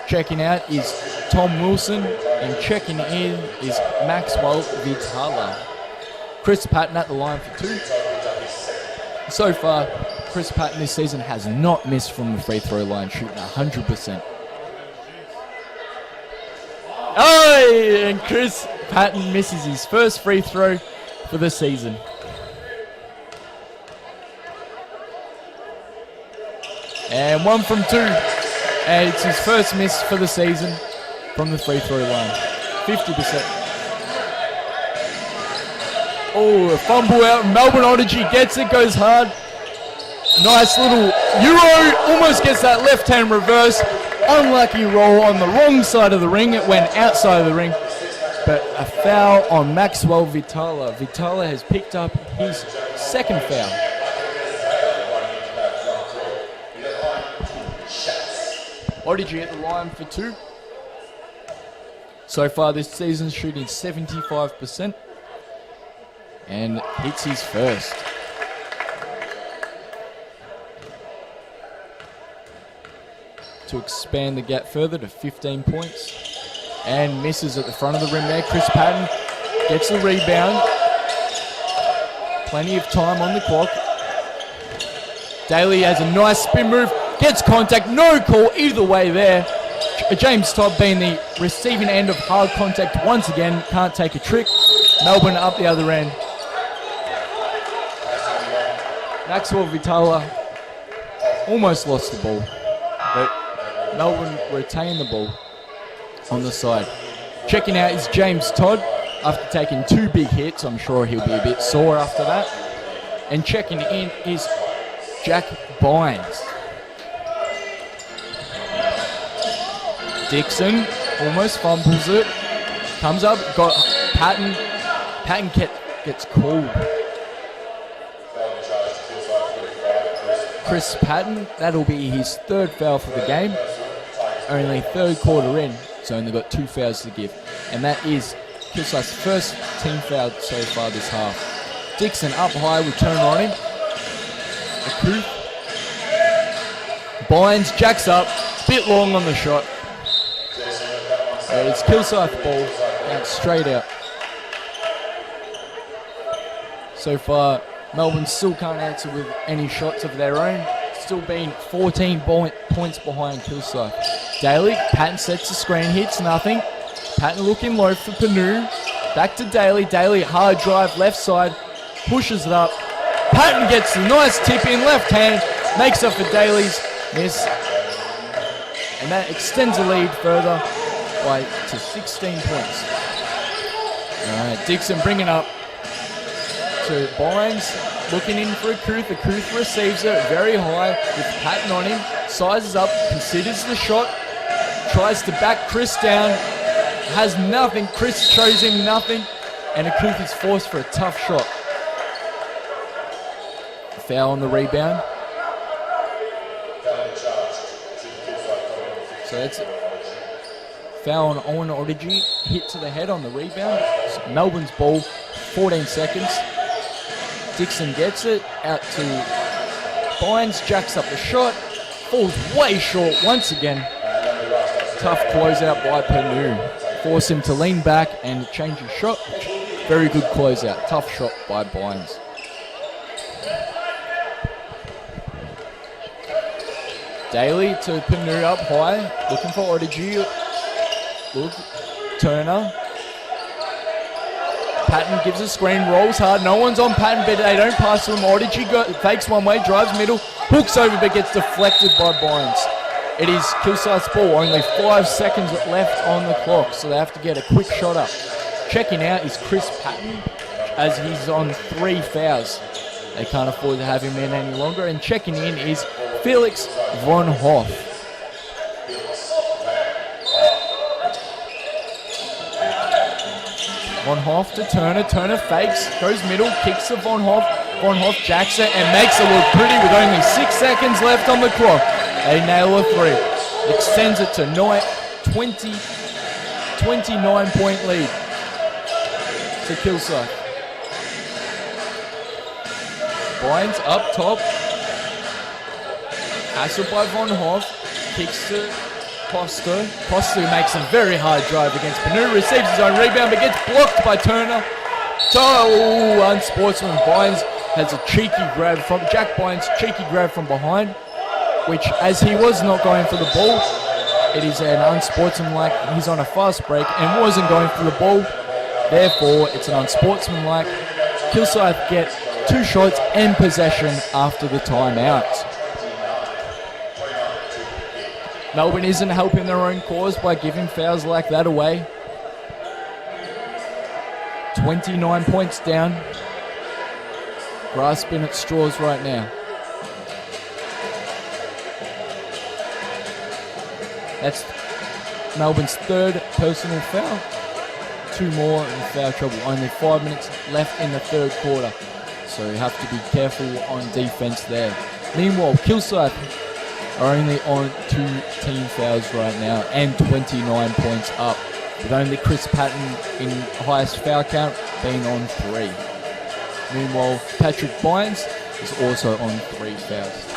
Checking out is Tom Wilson, and checking in is Maxwell Vitala. Chris Patton at the line for 2. So far, Chris Patton this season has not missed from the free throw line, shooting 100%. Oh, and Chris Patton misses his first free throw for the season. And 1 from 2. And it's his first miss for the season from the free throw line. 50%. Oh, a fumble out. Melbourne Odygy gets it, goes hard. Nice little Euro. Almost gets that left-hand reverse. Unlucky roll on the wrong side of the ring. It went outside of the ring. But a foul on Maxwell Vitala. Vitala has picked up his second foul. Odygy at the line for 2. So far this season, shooting 75% and hits his first. To expand the gap further to 15 points. And misses at the front of the rim there. Chris Patton gets the rebound. Plenty of time on the clock. Daly has a nice spin move. Gets contact. No call either way there. James Todd being the receiving end of hard contact once again. Can't take a trick. Melbourne up the other end. Maxwell Vitala almost lost the ball, but Melbourne retained the ball on the side. Checking out is James Todd after taking 2 big hits. I'm sure he'll be a bit sore after that. And checking in is Jack Bynes. Dixon almost fumbles it. Comes up, got Patton. Patton gets called. Chris Patton, that'll be his 3rd foul for the game. Only 3rd quarter in, so only got 2 fouls to give. And that is Kilsyth's first team foul so far this half. Dixon up high with turn on him. Akuth. Bynes jacks up, bit long on the shot. It's Kilsyth ball, out straight out. So far, Melbourne still can't answer with any shots of their own. Still being 14 points behind Kilsyth. Daly, Patton sets the screen, hits nothing. Patton looking low for Panu. Back to Daly. Daly, hard drive, left side, pushes it up. Patton gets a nice tip in, left hand, makes up for Daly's miss. And that extends the lead further to 16 points. All right, Dixon bringing up to Bynes, looking in for Akuth. Akuth receives it very high with Patton on him, sizes up, considers the shot, tries to back Chris down, has nothing. Chris shows him nothing, and Akuth is forced for a tough shot. Foul on the rebound. So that's foul on Owen Odygy, hit to the head on the rebound. So Melbourne's ball, 14 seconds. Dixon gets it, out to Bynes, jacks up the shot, falls way short once again. Tough closeout by Panu. Force him to lean back and change his shot. Very good closeout, tough shot by Bynes. Daly to Panu up high, looking for Odygy. Look, Turner. Patton gives a screen, rolls hard. No one's on Patton, but they don't pass to him. Odygy fakes one way, drives middle, hooks over, but gets deflected by Bynes. It is Kilsyth's ball. Only 5 seconds left on the clock, so they have to get a quick shot up. Checking out is Chris Patton, as he's on 3 fouls. They can't afford to have him in any longer. And checking in is Felix von Hoff. Von Hoff to Turner. Turner fakes, goes middle, kicks to Von Hoff. Von Hoff jacks it and makes it look pretty with only 6 seconds left on the clock. They nail a 3. Extends it to 29-point lead to Kilsyth. Bynes up top. Hassled by Von Hoff. Kicks to Costa. Costa makes a very hard drive against Panu. Receives his own rebound but gets blocked by Turner. So unsportsmanlike. Bynes has a cheeky grab from Jack Bynes. Cheeky grab from behind, which, as he was not going for the ball, it is an unsportsmanlike. He's on a fast break and wasn't going for the ball. Therefore, it's an unsportsmanlike. Kilsyth get 2 shots and possession after the timeout. Melbourne isn't helping their own cause by giving fouls like that away. 29 points down. Grasping at straws right now. That's Melbourne's 3rd personal foul. 2 more in foul trouble. Only 5 minutes left in the 3rd quarter. So you have to be careful on defense there. Meanwhile, Kilsyth are only on 2 team fouls right now and 29 points up, with only Chris Patton in highest foul count being on 3. Meanwhile, Patrick Bynes is also on 3 fouls.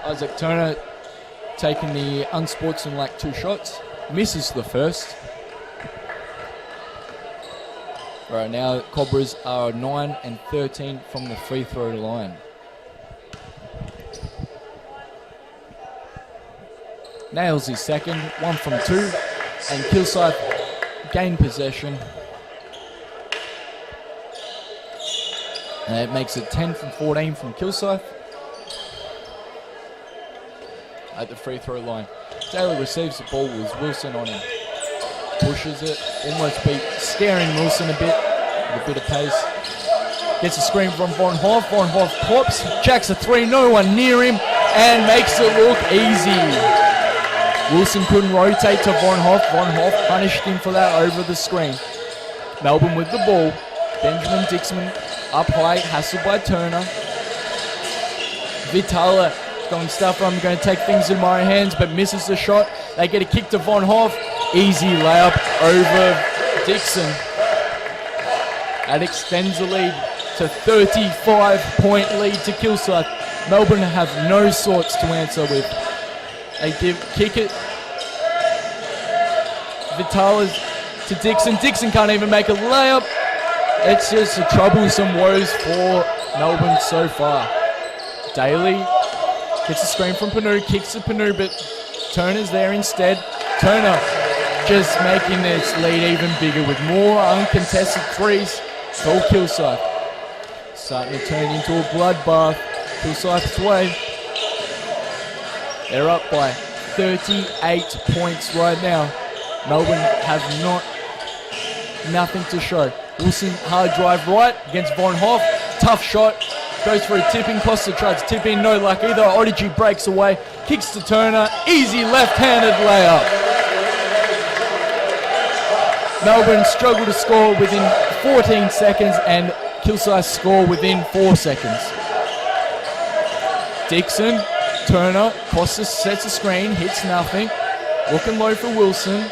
Isaac Turner taking the unsportsmanlike 2 shots, misses the first. Right now, Cobras are 9 and 13 from the free throw line. Nails his second, 1 from 2, and Kilsyth gain possession. And it makes it 10 from 14 from Kilsyth at the free throw line. Taylor receives the ball with Wilson on him. Pushes it, almost scaring Wilson a bit, with a bit of pace. Gets a screen from Von Hoff. Von Hoff pops, jacks a 3, no one near him, and makes it look easy. Wilson couldn't rotate to Von Hoff. Von Hoff punished him for that over the screen. Melbourne with the ball. Benjamin Dixon up high, hassled by Turner. Vitala going stuff, I'm going to take things in my own hands, but misses the shot. They get a kick to Von Hoff. Easy layup over Dixon. That extends the lead to 35-point lead to Kilsyth. Melbourne have no sorts to answer with. They kick it. Vitalis to Dixon. Dixon can't even make a layup. It's just a troublesome woes for Melbourne so far. Daly gets a screen from Panu, kicks to Panu, but Turner's there instead. Turner just making this lead even bigger with more uncontested threes for Kilsyth. Starting to turn into a bloodbath. Kilsyth's way. They're up by 38 points right now. Melbourne have nothing to show. Wilson, hard drive right against Von Hoff. Tough shot. Goes for a tipping. Costa tries to tip in. No luck either. Odygy breaks away. Kicks to Turner. Easy left-handed layup. Melbourne struggle to score within 14 seconds and Kilsyth score within 4 seconds. Dixon, Turner, Costa sets a screen, hits nothing. Looking low for Wilson.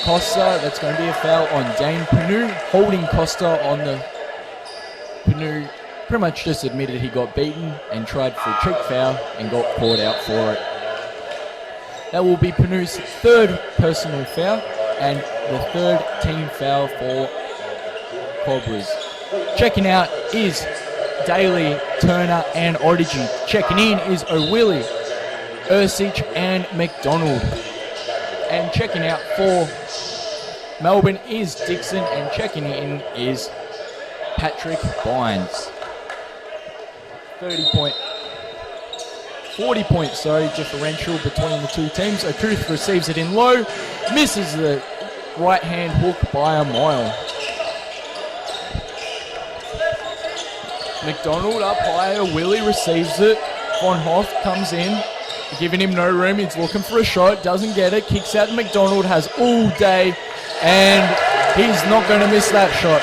Costa, that's going to be a foul on Dane Panu, holding Costa on the... Panu pretty much just admitted he got beaten and tried for a trick foul and got caught out for it. That will be Panu's 3rd personal foul and the 3rd team foul for Cobras. Checking out is Daly, Turner and Odygy. Checking in is O'Willy, Ursich and McDonald. And checking out for Melbourne is Dixon, and checking in is Patrick Bynes. 40 points, differential between the two teams. Okuth receives it in low, misses the right-hand hook by a mile. McDonald up higher, Willie receives it. Von Hoff comes in, giving him no room. He's looking for a shot, doesn't get it. Kicks out McDonald, has all day, and he's not going to miss that shot.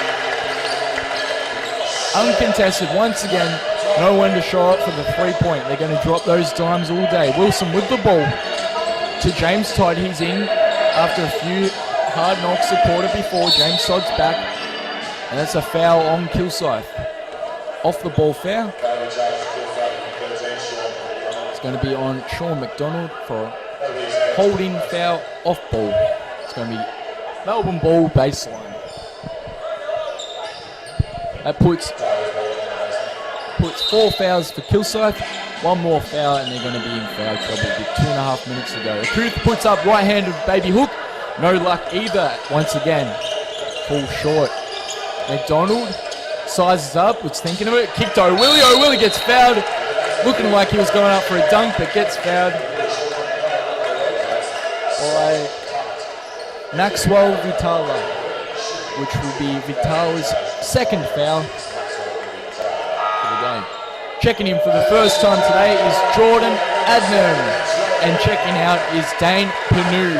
Uncontested once again. No one to show up for the 3-point. They're going to drop those dimes all day. Wilson with the ball to James Todd. He's in after a few hard knocks the quarter before. James Todd's back, and that's a foul on Kilsyth. Off the ball foul. It's going to be on Sean McDonald for holding foul off ball. It's going to be Melbourne ball baseline. That puts 4 fouls for Kilsyth. One more foul and they're going to be in foul trouble with 2.5 minutes to go. Kilsyth puts up right-handed baby hook. No luck either. Once again, fall short. McDonald sizes up, was thinking of it. Kick to O'Willie. O'Willie gets fouled. Looking like he was going up for a dunk, but gets fouled by Maxwell Vitala, which will be Vitala's second foul for the game. Checking in for the first time today is Jordan Adnan, and checking out is Dane Panu.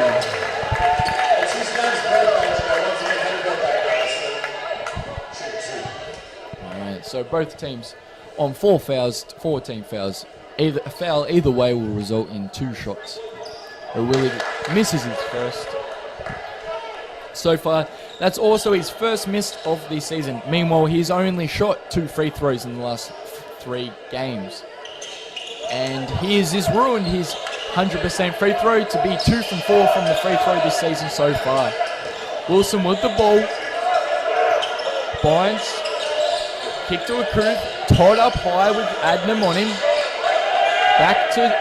Alright, so both teams on 4 fouls, 14 fouls. A foul either way will result in 2 shots. O'Willie misses his first. So far, that's also his first miss of the season. Meanwhile, he's only shot 2 free throws in the last 3 games. And he's ruined his 100% free throw to be 2 from 4 from the free throw this season so far. Wilson with the ball. Bynes. Kick to a crew. Todd up high with Adnam on him. Back to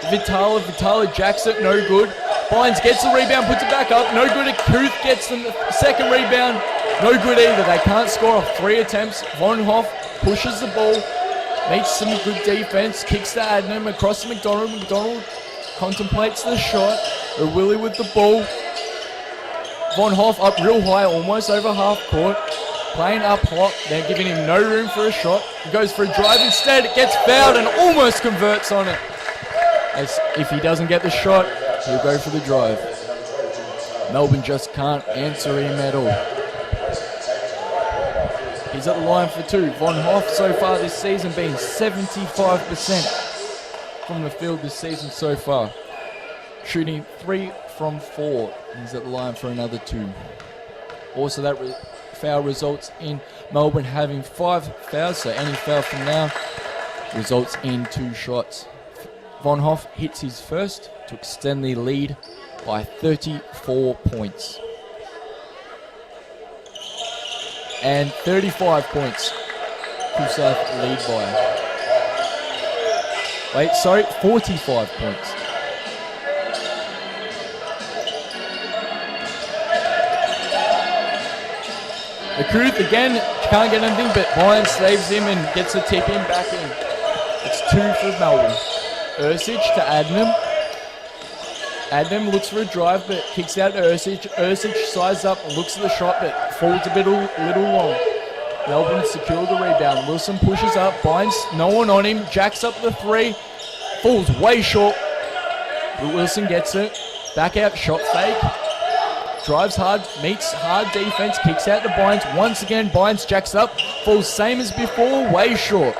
Vitala. Vitala jacks it. No good. Bynes gets the rebound, puts it back up. No good. Akuth gets the second rebound. No good either. They can't score off 3 attempts. Von Hoff pushes the ball. Meets some good defense. Kicks to Adnam across to McDonald. McDonald contemplates the shot. O'Willie with the ball. Von Hoff up real high, almost over half court. Playing up hot. They're giving him no room for a shot. He goes for a drive instead. It gets fouled and almost converts on it. As if he doesn't get the shot, he'll go for the drive. Melbourne just can't answer him at all. He's at the line for 2. Von Hoff so far this season being 75% from the field this season so far. Shooting 3 from 4. He's at the line for another 2. Also that foul results in Melbourne having 5 fouls, so any foul from now results in 2 shots. Von Hoff hits his first to extend the lead by 34 points. And 35 points. Kilsyth lead by. 45 points. Akuth again can't get anything, but Bynes saves him and gets the tip in back in. It's 2 for Melbourne. Ursic to Adnam. Adnam looks for a drive, but kicks out to Ursic. Ursic sizes up and looks at the shot, but falls a little long. Melbourne secure the rebound. Wilson pushes up. Bynes, no one on him. Jacks up the 3. Falls way short. But Wilson gets it. Back out, shot fake. Drives hard, meets hard defense, kicks out to Bynes. Once again, Bynes jacks up. Falls same as before, way short.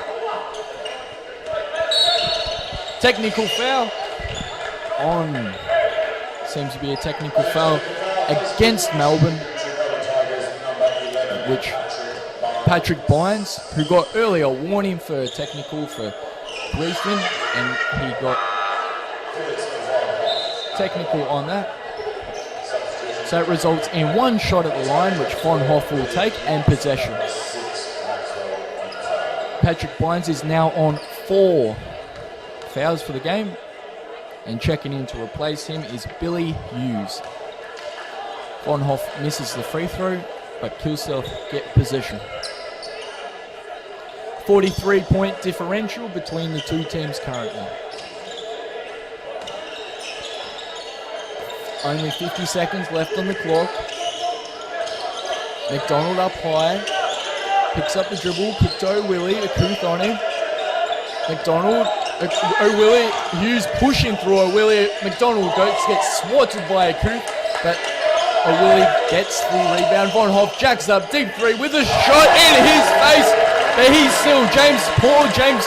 Technical foul on. Seems to be a technical foul against Melbourne, which Patrick Bynes, who got earlier warning for technical for Griffin, and he got technical on that. So it results in 1 shot at the line, which Von Hoff will take, and possession. Patrick Bynes is now on 4 fouls for the game, and checking in to replace him is Billy Hughes. Von Hoff misses the free throw, but Kilsyth get possession. 43-point differential between the 2 teams currently. Only 50 seconds left on the clock. McDonald up high. Picks up the dribble. Kick to O'Willie. Akuth on him. McDonald. O'Willie. Hughes pushing through O'Willie. McDonald gets swatted by Akuth, but O'Willie gets the rebound. Von Hoff jacks up. Deep 3 with a shot in his face. But he's still James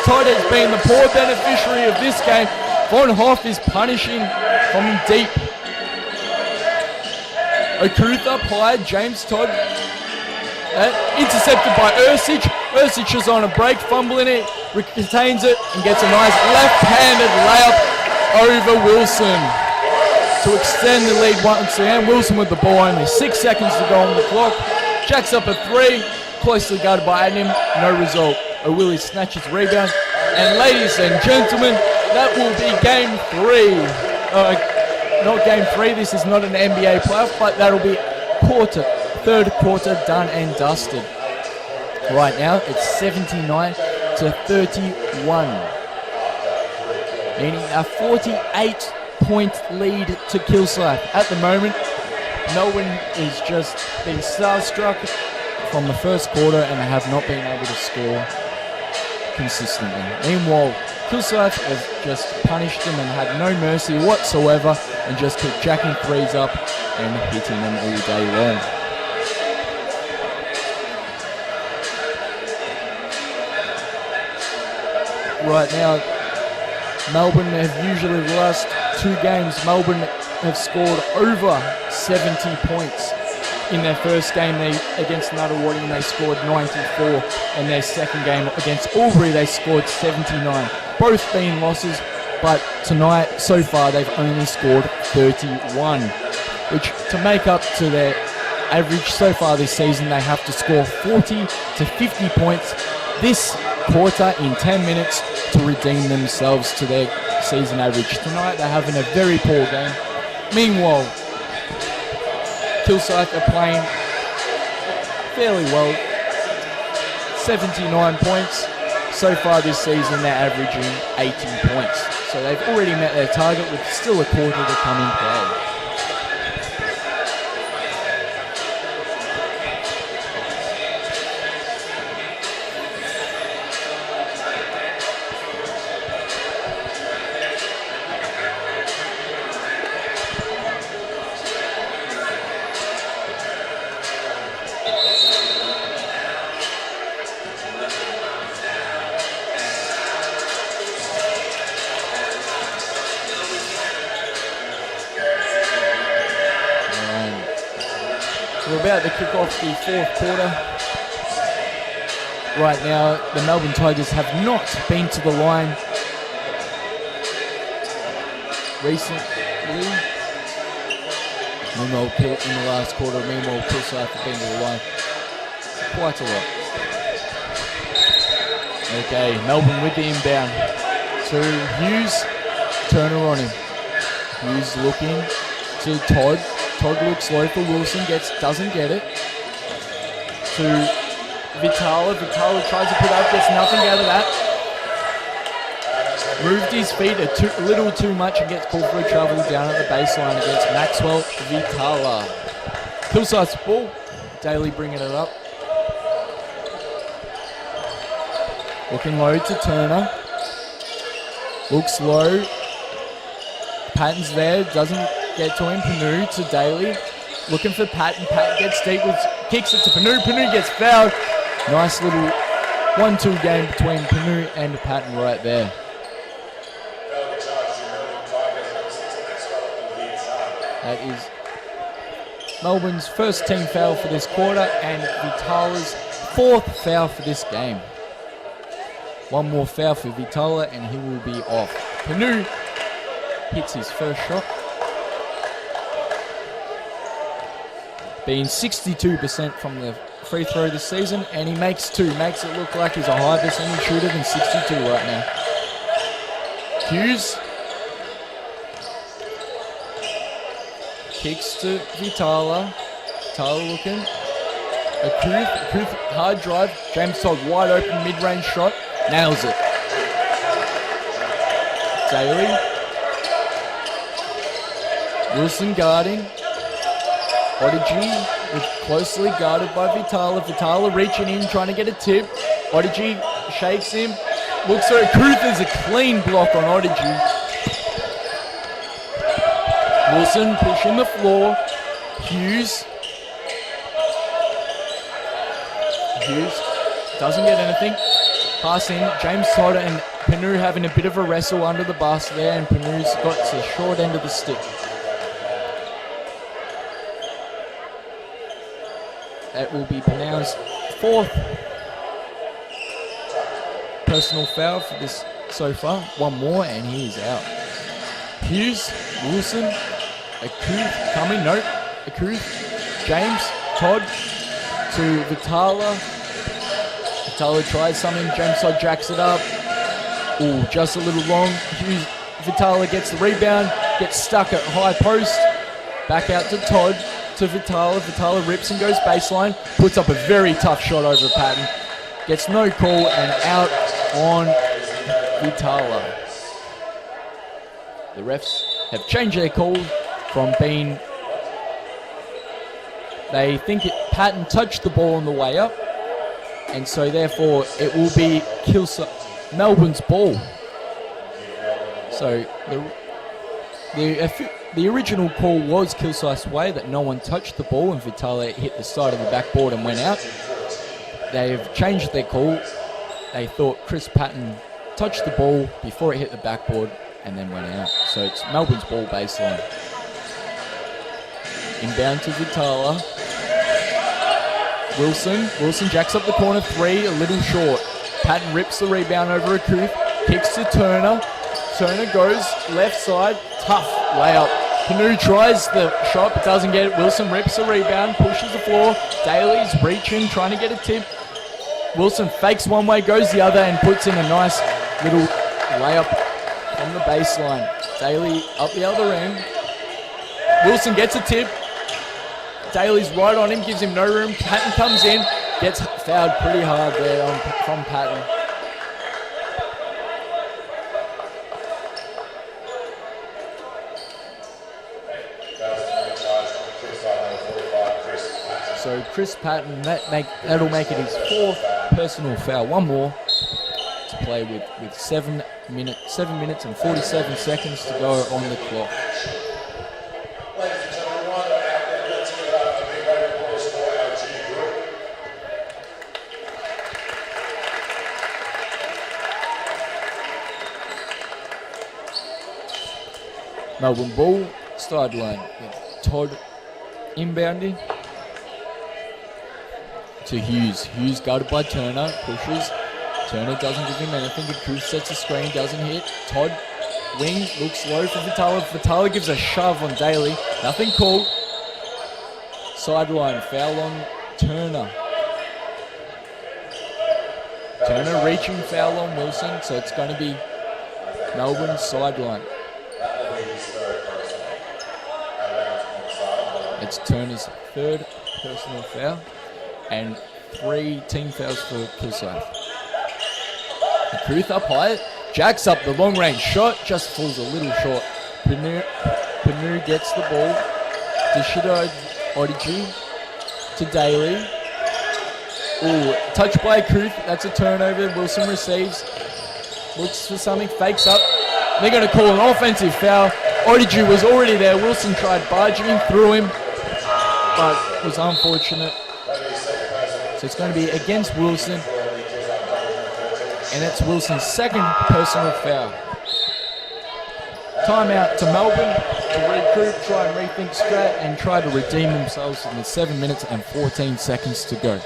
Todd has been the poor beneficiary of this game. Von Hoff is punishing from deep. Akuth up high, James Todd intercepted by Ursic. Ursic is on a break, fumbling it, retains it, and gets a nice left-handed layup over Wilson to extend the lead once again. Wilson with the ball, only 6 seconds to go on the clock. Jacks up a 3, closely guarded by Adam, no result. O'Willie snatches rebound. And ladies and gentlemen, that will be game 3. Not game 3, this is not an NBA playoff, but that'll be third quarter done and dusted. Right now, it's 79 to 31. Meaning a 48-point lead to Kilsyth. At the moment, Melbourne is just being starstruck from the first quarter and have not been able to score consistently. Meanwhile, Kilsyth have just punished them and had no mercy whatsoever and just keep jacking threes up and hitting them all day long. Right now, Melbourne have usually the last 2 games, Melbourne have scored over 70 points. In their first game against Nuttawatting, they scored 94. And their second game against Albury, they scored 79. Both being losses, but tonight, so far, they've only scored 31. Which, to make up to their average so far this season, they have to score 40 to 50 points this quarter in 10 minutes to redeem themselves to their season average. Tonight, they're having a very poor game. Meanwhile, Kilsyth are playing fairly well. 79 points. So far this season, they're averaging 80 points. So they've already met their target with still a quarter to come in play. We're about to kick off the 4th quarter. Right now, the Melbourne Tigers have not been to the line recently. Meanwhile, in the last quarter, Kilsyth have been to the line quite a lot. Okay, Melbourne with the inbound to Hughes. Turner on him. Hughes looking to Todd. Todd looks low for Wilson, doesn't get it. To Vitala. Vitala tries to put up, gets nothing out of that. Moved his feet a little too much and gets called for a travel down at the baseline against Maxwell Vitala. Kilsyth's ball. Daly bringing it up. Looking low to Turner. Looks low. Patton's there, doesn't get to him. Panu to Daly. Looking for Patton. Patton gets deep, kicks it to Panu. Panu gets fouled. Nice little 1-2 game between Panu and Patton right there. That is Melbourne's first team foul for this quarter and Vitala's 4th foul for this game. One more foul for Vitala and he will be off. Panu hits his first shot. Being 62% from the free throw this season, and he makes 2. Makes it look like he's a high percentage shooter than 62 right now. Hughes kicks to Vitala. Vitala looking. Akuth, hard drive. James Todd wide open mid-range shot. Nails it. Daly. Wilson guarding. Odigi is closely guarded by Vitala. Vitala reaching in, trying to get a tip. Odigi shakes him. Looks for Akuth. There's a clean block on Odigi. Wilson pushing the floor. Hughes doesn't get anything. Pass in. James Todd and Panu having a bit of a wrestle under the basket there, and Panu's got the short end of the stick. That will be Panau's 4th personal foul for this so far. One more and he is out. Hughes, Wilson, Akuth coming. Nope. Akuth, James, Todd to Vitala. Vitala tries something, James Todd jacks it up. Ooh, just a little long. Vitala gets the rebound, gets stuck at high post. Back out to Todd, to Vitala. Vitala rips and goes baseline, puts up a very tough shot over Patton. Gets no call and out on Vitala. The refs have changed their call from being... They think Patton touched the ball on the way up, and so therefore it will be Melbourne's ball. So the original call was Kilsyth's way, that no one touched the ball and Vitala hit the side of the backboard and went out. They've changed their call. They thought Chris Patton touched the ball before it hit the backboard and then went out. So it's Melbourne's ball baseline. Inbound to Vitala. Wilson jacks up the corner three, a little short. Patton rips the rebound over a Kuth, kicks to Turner. Turner goes left side, tough layup. Canoe tries the shot but doesn't get it. Wilson rips the rebound, pushes the floor. Daly's reaching, trying to get a tip. Wilson fakes one way, goes the other, and puts in a nice little layup on the baseline. Daly up the other end. Wilson gets a tip. Daly's right on him, gives him no room. Patton comes in, gets fouled pretty hard there from Patton. So Chris Patton, that'll make it his fourth personal foul. One more to play with 7 minutes and 47 seconds to go on the clock. Melbourne ball, sideline with Todd inbounding to Hughes. Hughes guarded by Turner, pushes. Turner doesn't give him anything. The Cruz sets a screen, doesn't hit. Todd, wing, looks low for Vitala. Vitala gives a shove on Daly. Nothing called. Sideline, foul on Turner. Turner reaching, foul on Wilson, so it's going to be Melbourne sideline. It's Turner's third personal foul and 3 team fouls for Kilsyth. Kuth up high, jacks up the long range shot, just falls a little short. Panu gets the ball. Dishido Odigi to Daly. Ooh, touched by Kuth, that's a turnover. Wilson receives, looks for something, fakes up. They're going to call an offensive foul. Odigi was already there. Wilson tried barging him through him, but was unfortunate. So it's going to be against Wilson, and it's Wilson's second personal foul. Timeout to Melbourne to regroup, try and rethink strat, and try to redeem themselves in the 7 minutes and 14 seconds to go.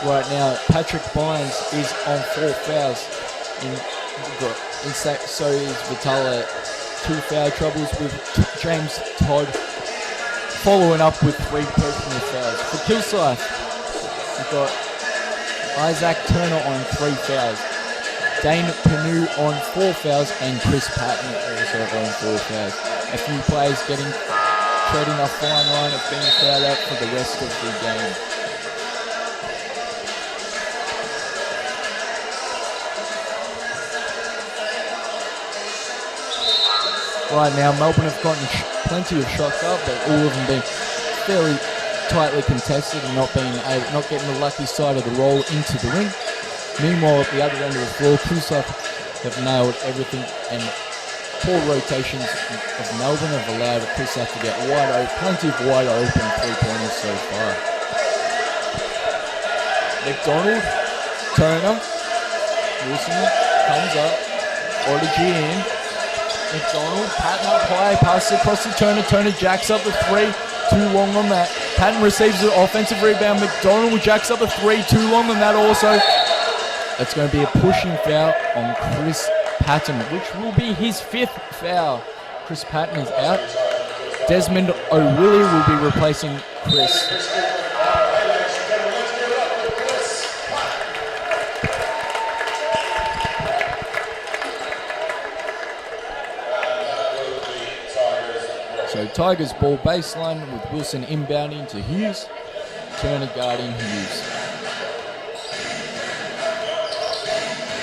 Right now, Patrick Bynes is on 4 fouls. So is Vitala. 2 foul troubles with James Todd following up with 3 personal fouls. For Kilsyth, we've got Isaac Turner on 3 fouls. Dane Panu on 4 fouls, and Chris Patton also on 4 fouls. A few players treading a fine line of being fouled out for the rest of the game. Right now, Melbourne have gotten plenty of shots up, but all of them been fairly tightly contested and not getting the lucky side of the roll into the ring. Meanwhile, at the other end of the floor, Kilsyth have nailed everything, and poor rotations of Melbourne have allowed Kilsyth to get plenty of wide open 3-pointers so far. McDonald, Turner, Wilson comes up, Odigi in. McDonald, Patton up high, passes across to Turner. Turner jacks up the 3, too long on that. Patton receives the offensive rebound. McDonald jacks up a three, too long on that also. It's going to be a pushing foul on Chris Patton, which will be his 5th foul. Chris Patton is out. Desmond O'Willie will be replacing Chris. So Tigers ball baseline with Wilson inbounding to Hughes. Turner guarding Hughes.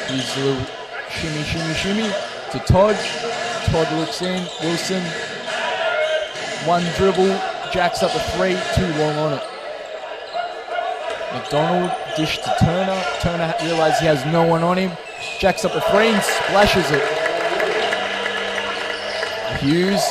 Hughes a little shimmy to Todd. Todd looks in. Wilson. One dribble. Jacks up a three. Too long on it. McDonald dish to Turner. Turner realizes he has no one on him. Jacks up a three and splashes it. Hughes.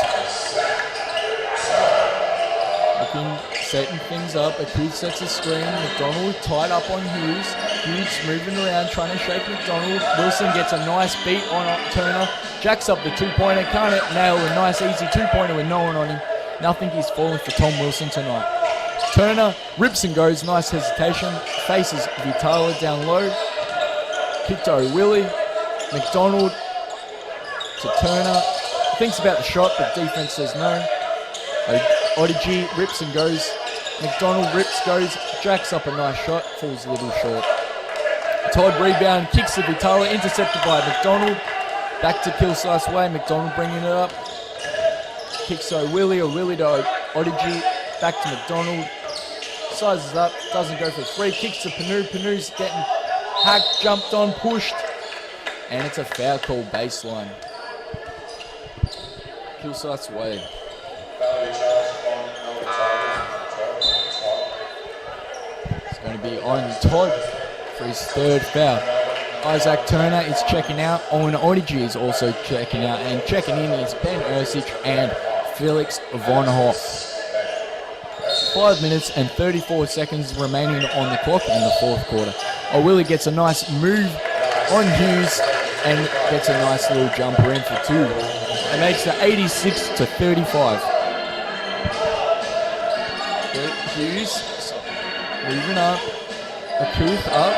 Setting things up. Akuth sets a screen. McDonald tied up on Hughes. Hughes moving around, trying to shake McDonald. Wilson gets a nice beat on Turner. Jacks up the two-pointer. Can't nail a nice, easy two-pointer with no one on him. Nothing is falling for Tom Wilson tonight. Turner rips and goes. Nice hesitation. Faces Vitala down low. Kick to O'Willie. McDonald to Turner. Thinks about the shot, but defense says no. Odygy rips and goes. McDonald rips, goes, jacks up a nice shot, falls a little short. Todd rebound, kicks to Vitala, intercepted by McDonald. Back to Kilsyth's way, McDonald bringing it up. Kicks to O'Willie to Odygy, back to McDonald. Sizes up, doesn't go for three, kicks to Panu. Panu's getting hacked, jumped on, pushed. And it's a foul call baseline. Kilsyth's way. Going to be on Todd for his 3rd foul. Isaac Turner is checking out. Owen Odygy is also checking out. And checking in is Ben Ercich and Felix Von Hoff. 5 minutes and 34 seconds remaining on the clock in the 4th quarter. O'Willie gets a nice move on Hughes and gets a nice little jumper in for 2. It makes it 86-35. Hughes moving up. Akuth up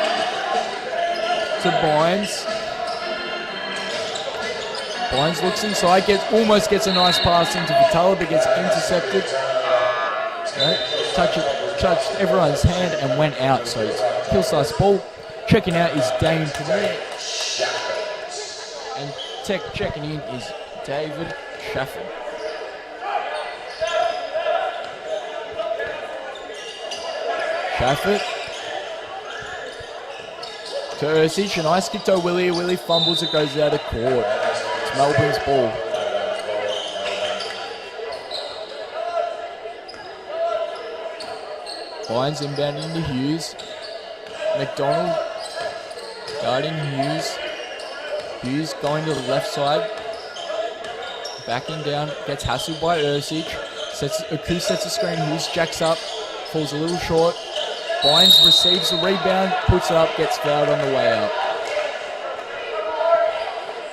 to Bynes. Bynes looks inside, almost gets a nice pass into Vitala, but gets intercepted. Touched everyone's hand and went out. So it's Kilsyth's ball. Checking out is Dane Panu. And checking in is David Schaffer. Schaffer to Ercich, a nice kick to O'Willie. Willie fumbles, it goes out of court. It's Melbourne's ball. Bynes inbounding to Hughes. McDonald guarding Hughes. Hughes going to the left side. Backing down, gets hassled by Ercich. Akuth sets a screen, Hughes jacks up, falls a little short. Bynes receives the rebound, puts it up, gets fouled on the way out.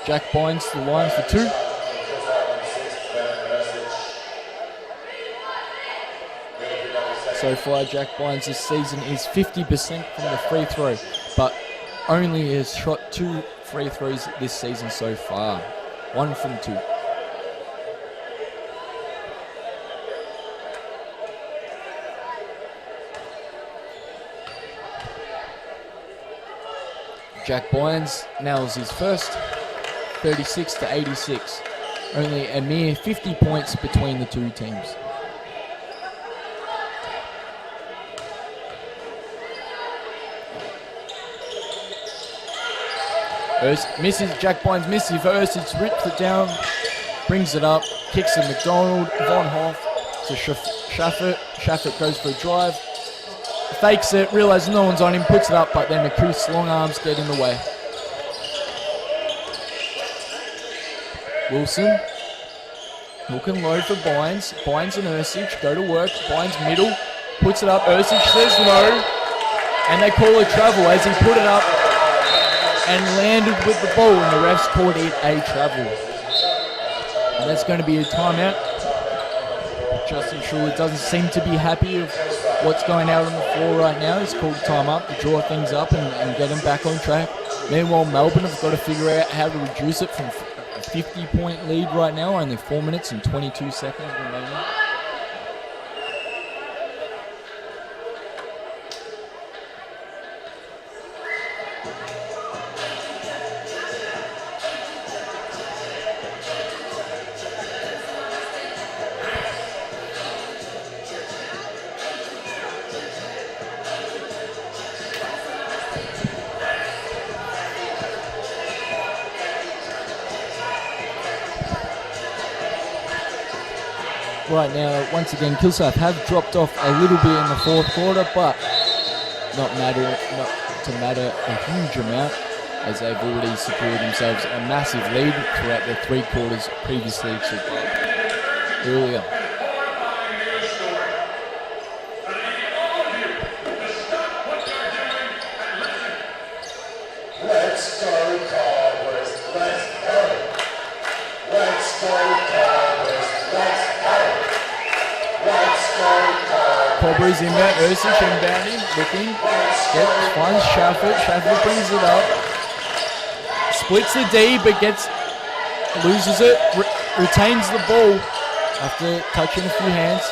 Jack Bynes to the line for 2. So far, Jack Bynes this season is 50% from the free throw, but only has shot 2 free throws this season so far. 1 from 2. Jack Bynes nails his first, 36-86. Only a mere 50 points between the two teams. Misses, Jack Bynes misses first, rips it down, brings it up, kicks to McDonald, Von Hoff to Schaffer. Schaffer goes for a drive. Fakes it, realises no one's on him, puts it up, but then Akuth's long arms get in the way. Wilson, looking low for Bynes. Bynes and Ercich go to work. Bynes middle, puts it up. Ercich says no, and they call a travel as he put it up and landed with the ball, and the refs called it a travel. And that's going to be a timeout. Justin Schuler doesn't seem to be happy with what's going out on the floor right now. He's called time up to draw things up and get them back on track. Meanwhile, Melbourne have got to figure out how to reduce it from a 50-point lead right now, only 4 minutes and 22 seconds remaining. Right now, once again, Kilsyth have dropped off a little bit in the fourth quarter, but not to matter a huge amount, as they've already secured themselves a massive lead throughout their 3 quarters previously earlier. Let's go, Cobras. Let's go. Let's go, Cobras. Let's go. Let's go, Cobras. Cobras inbound, Ursic inbounding, looking, finds Shafford. Shafford brings it up, splits the D, but loses it, retains the ball after touching a few hands.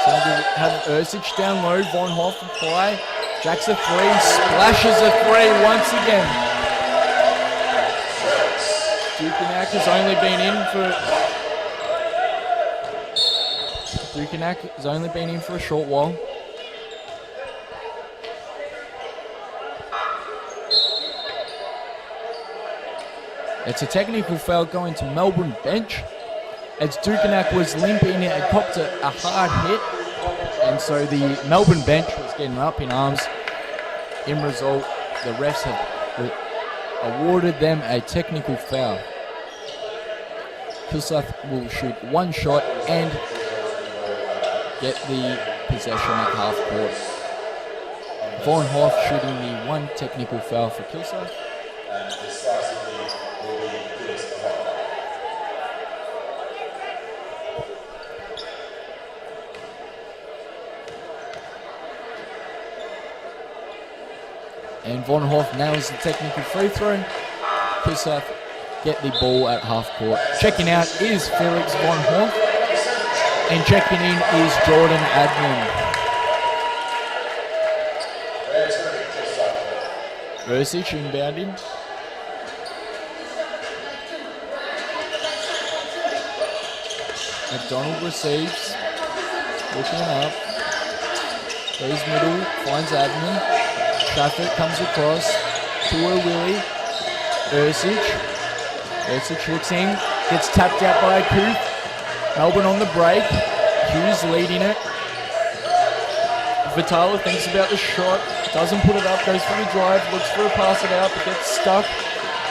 So we have Ursic down low, Von Hoff apply, jacks a 3, splashes a 3 once again. Dukanak has only been in for a short while. It's a technical foul going to Melbourne bench, as Dukanak was limping and copped a hard hit, and so the Melbourne bench was getting up in arms. In result, the refs have awarded them a technical foul. Kilsyth will shoot 1 shot and get the possession at half court. Von Hoff shooting the 1 technical foul for Kilsyth. And Von Hoff nails the technical free throw. Kilsyth get the ball at half court. Checking out is Felix Von Hoff, and checking in is Jordan Admin. Ursic inbounding. McDonald receives, looking up, goes middle, finds Admin. Shafford comes across to Willie. Ursic looks in, gets tapped out by Cooth. Melbourne on the break. Hughes leading it. Vitala thinks about the shot, doesn't put it up, goes for the drive, looks for a pass it out, but gets stuck.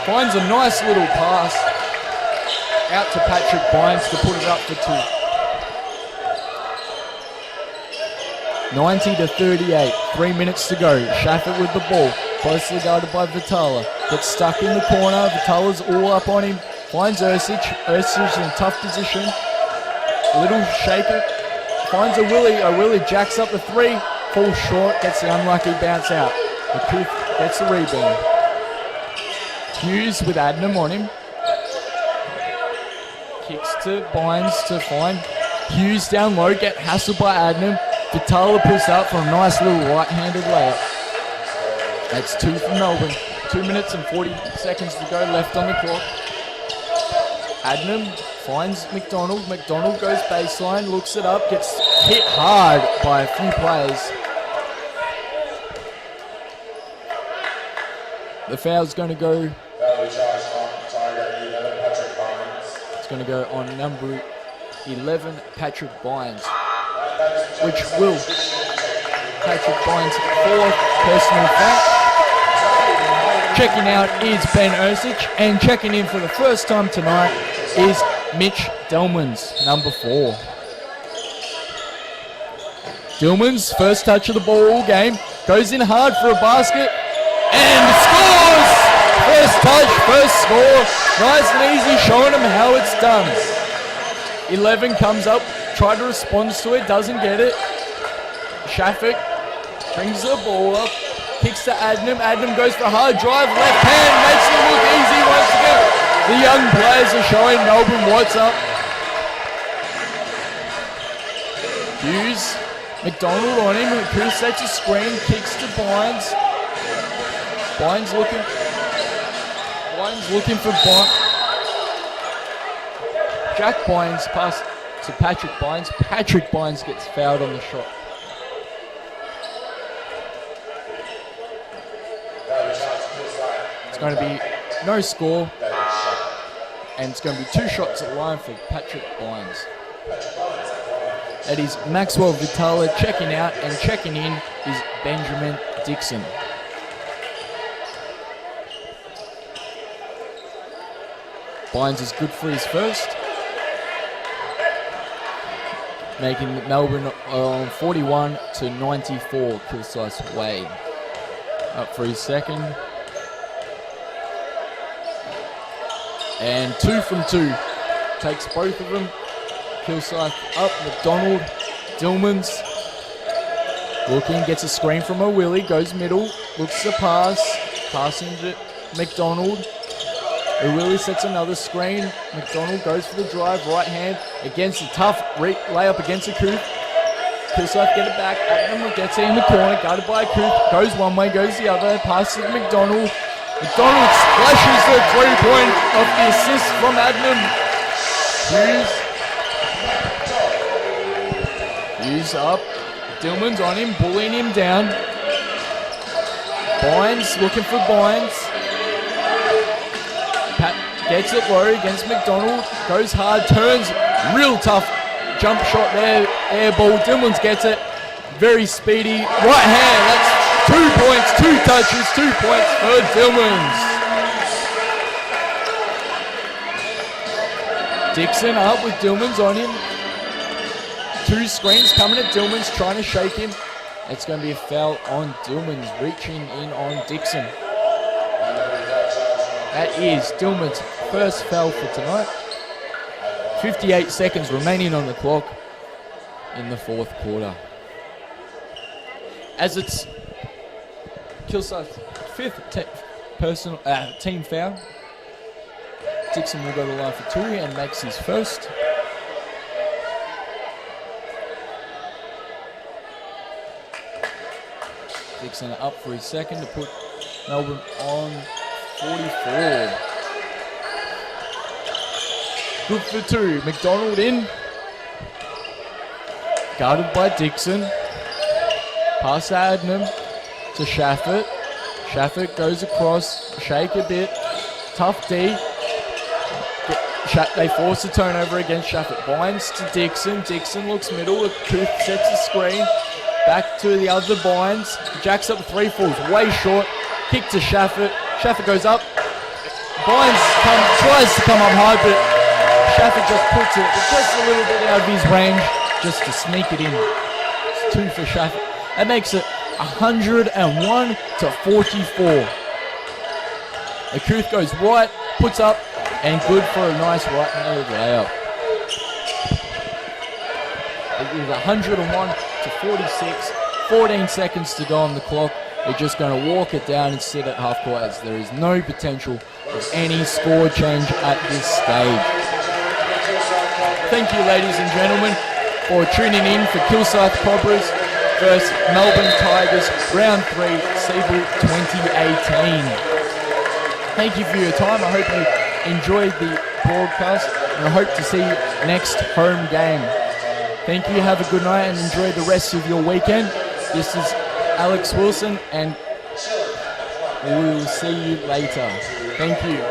Finds a nice little pass out to Patrick Bynes to put it up for 2. 90-38, 3 minutes to go. Shafford with the ball, closely guarded by Vitala. Gets stuck in the corner, Vitala's all up on him. Finds Ursic in a tough position. A little shaker. Finds a Willie jacks up the 3, falls short, gets the unlucky bounce out. McCooth gets the rebound. Hughes with Adnam on him. Kicks to Bynes to find Hughes down low, get hassled by Adnam. Vitala pulls up for a nice little right-handed layup. That's 2 for Melbourne. 2 minutes and 40 seconds to go left on the clock. Adnam finds McDonald. McDonald goes baseline, looks it up, gets hit hard by a few players. The foul's going to go. It's going to go on number 11, Patrick Bynes, which will Patrick Bynes' 4th personal foul. Checking out is Ben Ursic, and checking in for the first time tonight is Mitch Dillmans, number 4. Dillmans, first touch of the ball all game, goes in hard for a basket, and scores! First touch, first score. Nice and easy, showing him how it's done. 11 comes up, try to respond to it, doesn't get it. Shafik brings the ball up, kicks to Adnam. Adnam goes for a hard drive, left hand, makes it look easy once again. The young players are showing Melbourne what's up. Hughes, McDonald on him, Cruz sets a screen, kicks to Bynes. Bynes looking for Jack Bynes, pass to Patrick Bynes. Patrick Bynes gets fouled on the shot. It's going to be no score, and it's going to be 2 shots at line for Patrick Bynes. That is Maxwell Vitala checking out, and checking in is Benjamin Dixon. Bynes is good for his first, making Melbourne on 41-94 Kilsyth way. Up for his second. And 2 from 2. Takes both of them. Kilsyth up, McDonald, Dillmans. Looking, gets a screen from O'Willie, goes middle, looks to pass, passing to McDonald. O'Willie sets another screen. McDonald goes for the drive, right hand against a tough layup against a Couth. Kilsyth get it back. Adnam gets it in the corner, guarded by Couth. Goes one way, goes the other, passes to McDonald. McDonald splashes the 3-point off the assist from Adnam. Hughes up. Dillman's on him, bullying him down. Bynes looking for Bynes. Pat gets it low against McDonald. Goes hard, turns. Real tough jump shot there. Air ball. Dillman's gets it. Very speedy. Right hand. That's 2 points, 2 touches, 2 points for Dillman's. Dixon up with Dillman's on him. 2 screens coming at Dillman's, trying to shake him. It's going to be a foul on Dillman's, reaching in on Dixon. That is Dillman's first foul for tonight. 58 seconds remaining on the clock in the 4th quarter. As it's Kilsyth's 5th team foul. Dixon will go to the line for 2 and makes his first. Dixon up for his second to put Melbourne on 44. Good for 2. McDonald in. Guarded by Dixon. Pass to Adnam to Shafford. Shafford goes across. Shake a bit. Tough D. They force a turnover against Shafford. Bynes to Dixon. Dixon looks middle. Couth sets the screen. Back to the other Bynes. Jacks up 3, falls way short. Kick to Shafford. Shafford goes up. Bynes tries to come up high, but Shafford just puts it just a little bit out of his range just to sneak it in. It's 2 for Shafford. That makes it 101-44. The Couth goes right, puts up, and good for a nice right-handed layup. It is 101-46. 14 seconds to go on the clock. They're just going to walk it down and sit at half court as there is no potential of any score change at this stage. Thank you, ladies and gentlemen, for tuning in for Kilsyth Cobras versus Melbourne Tigers, Round 3, SEABL 2018. Thank you for your time. I hope you enjoyed the broadcast, and I hope to see you next home game. Thank you, have a good night, and enjoy the rest of your weekend. This is Alex Wilson, and we will see you later. Thank you.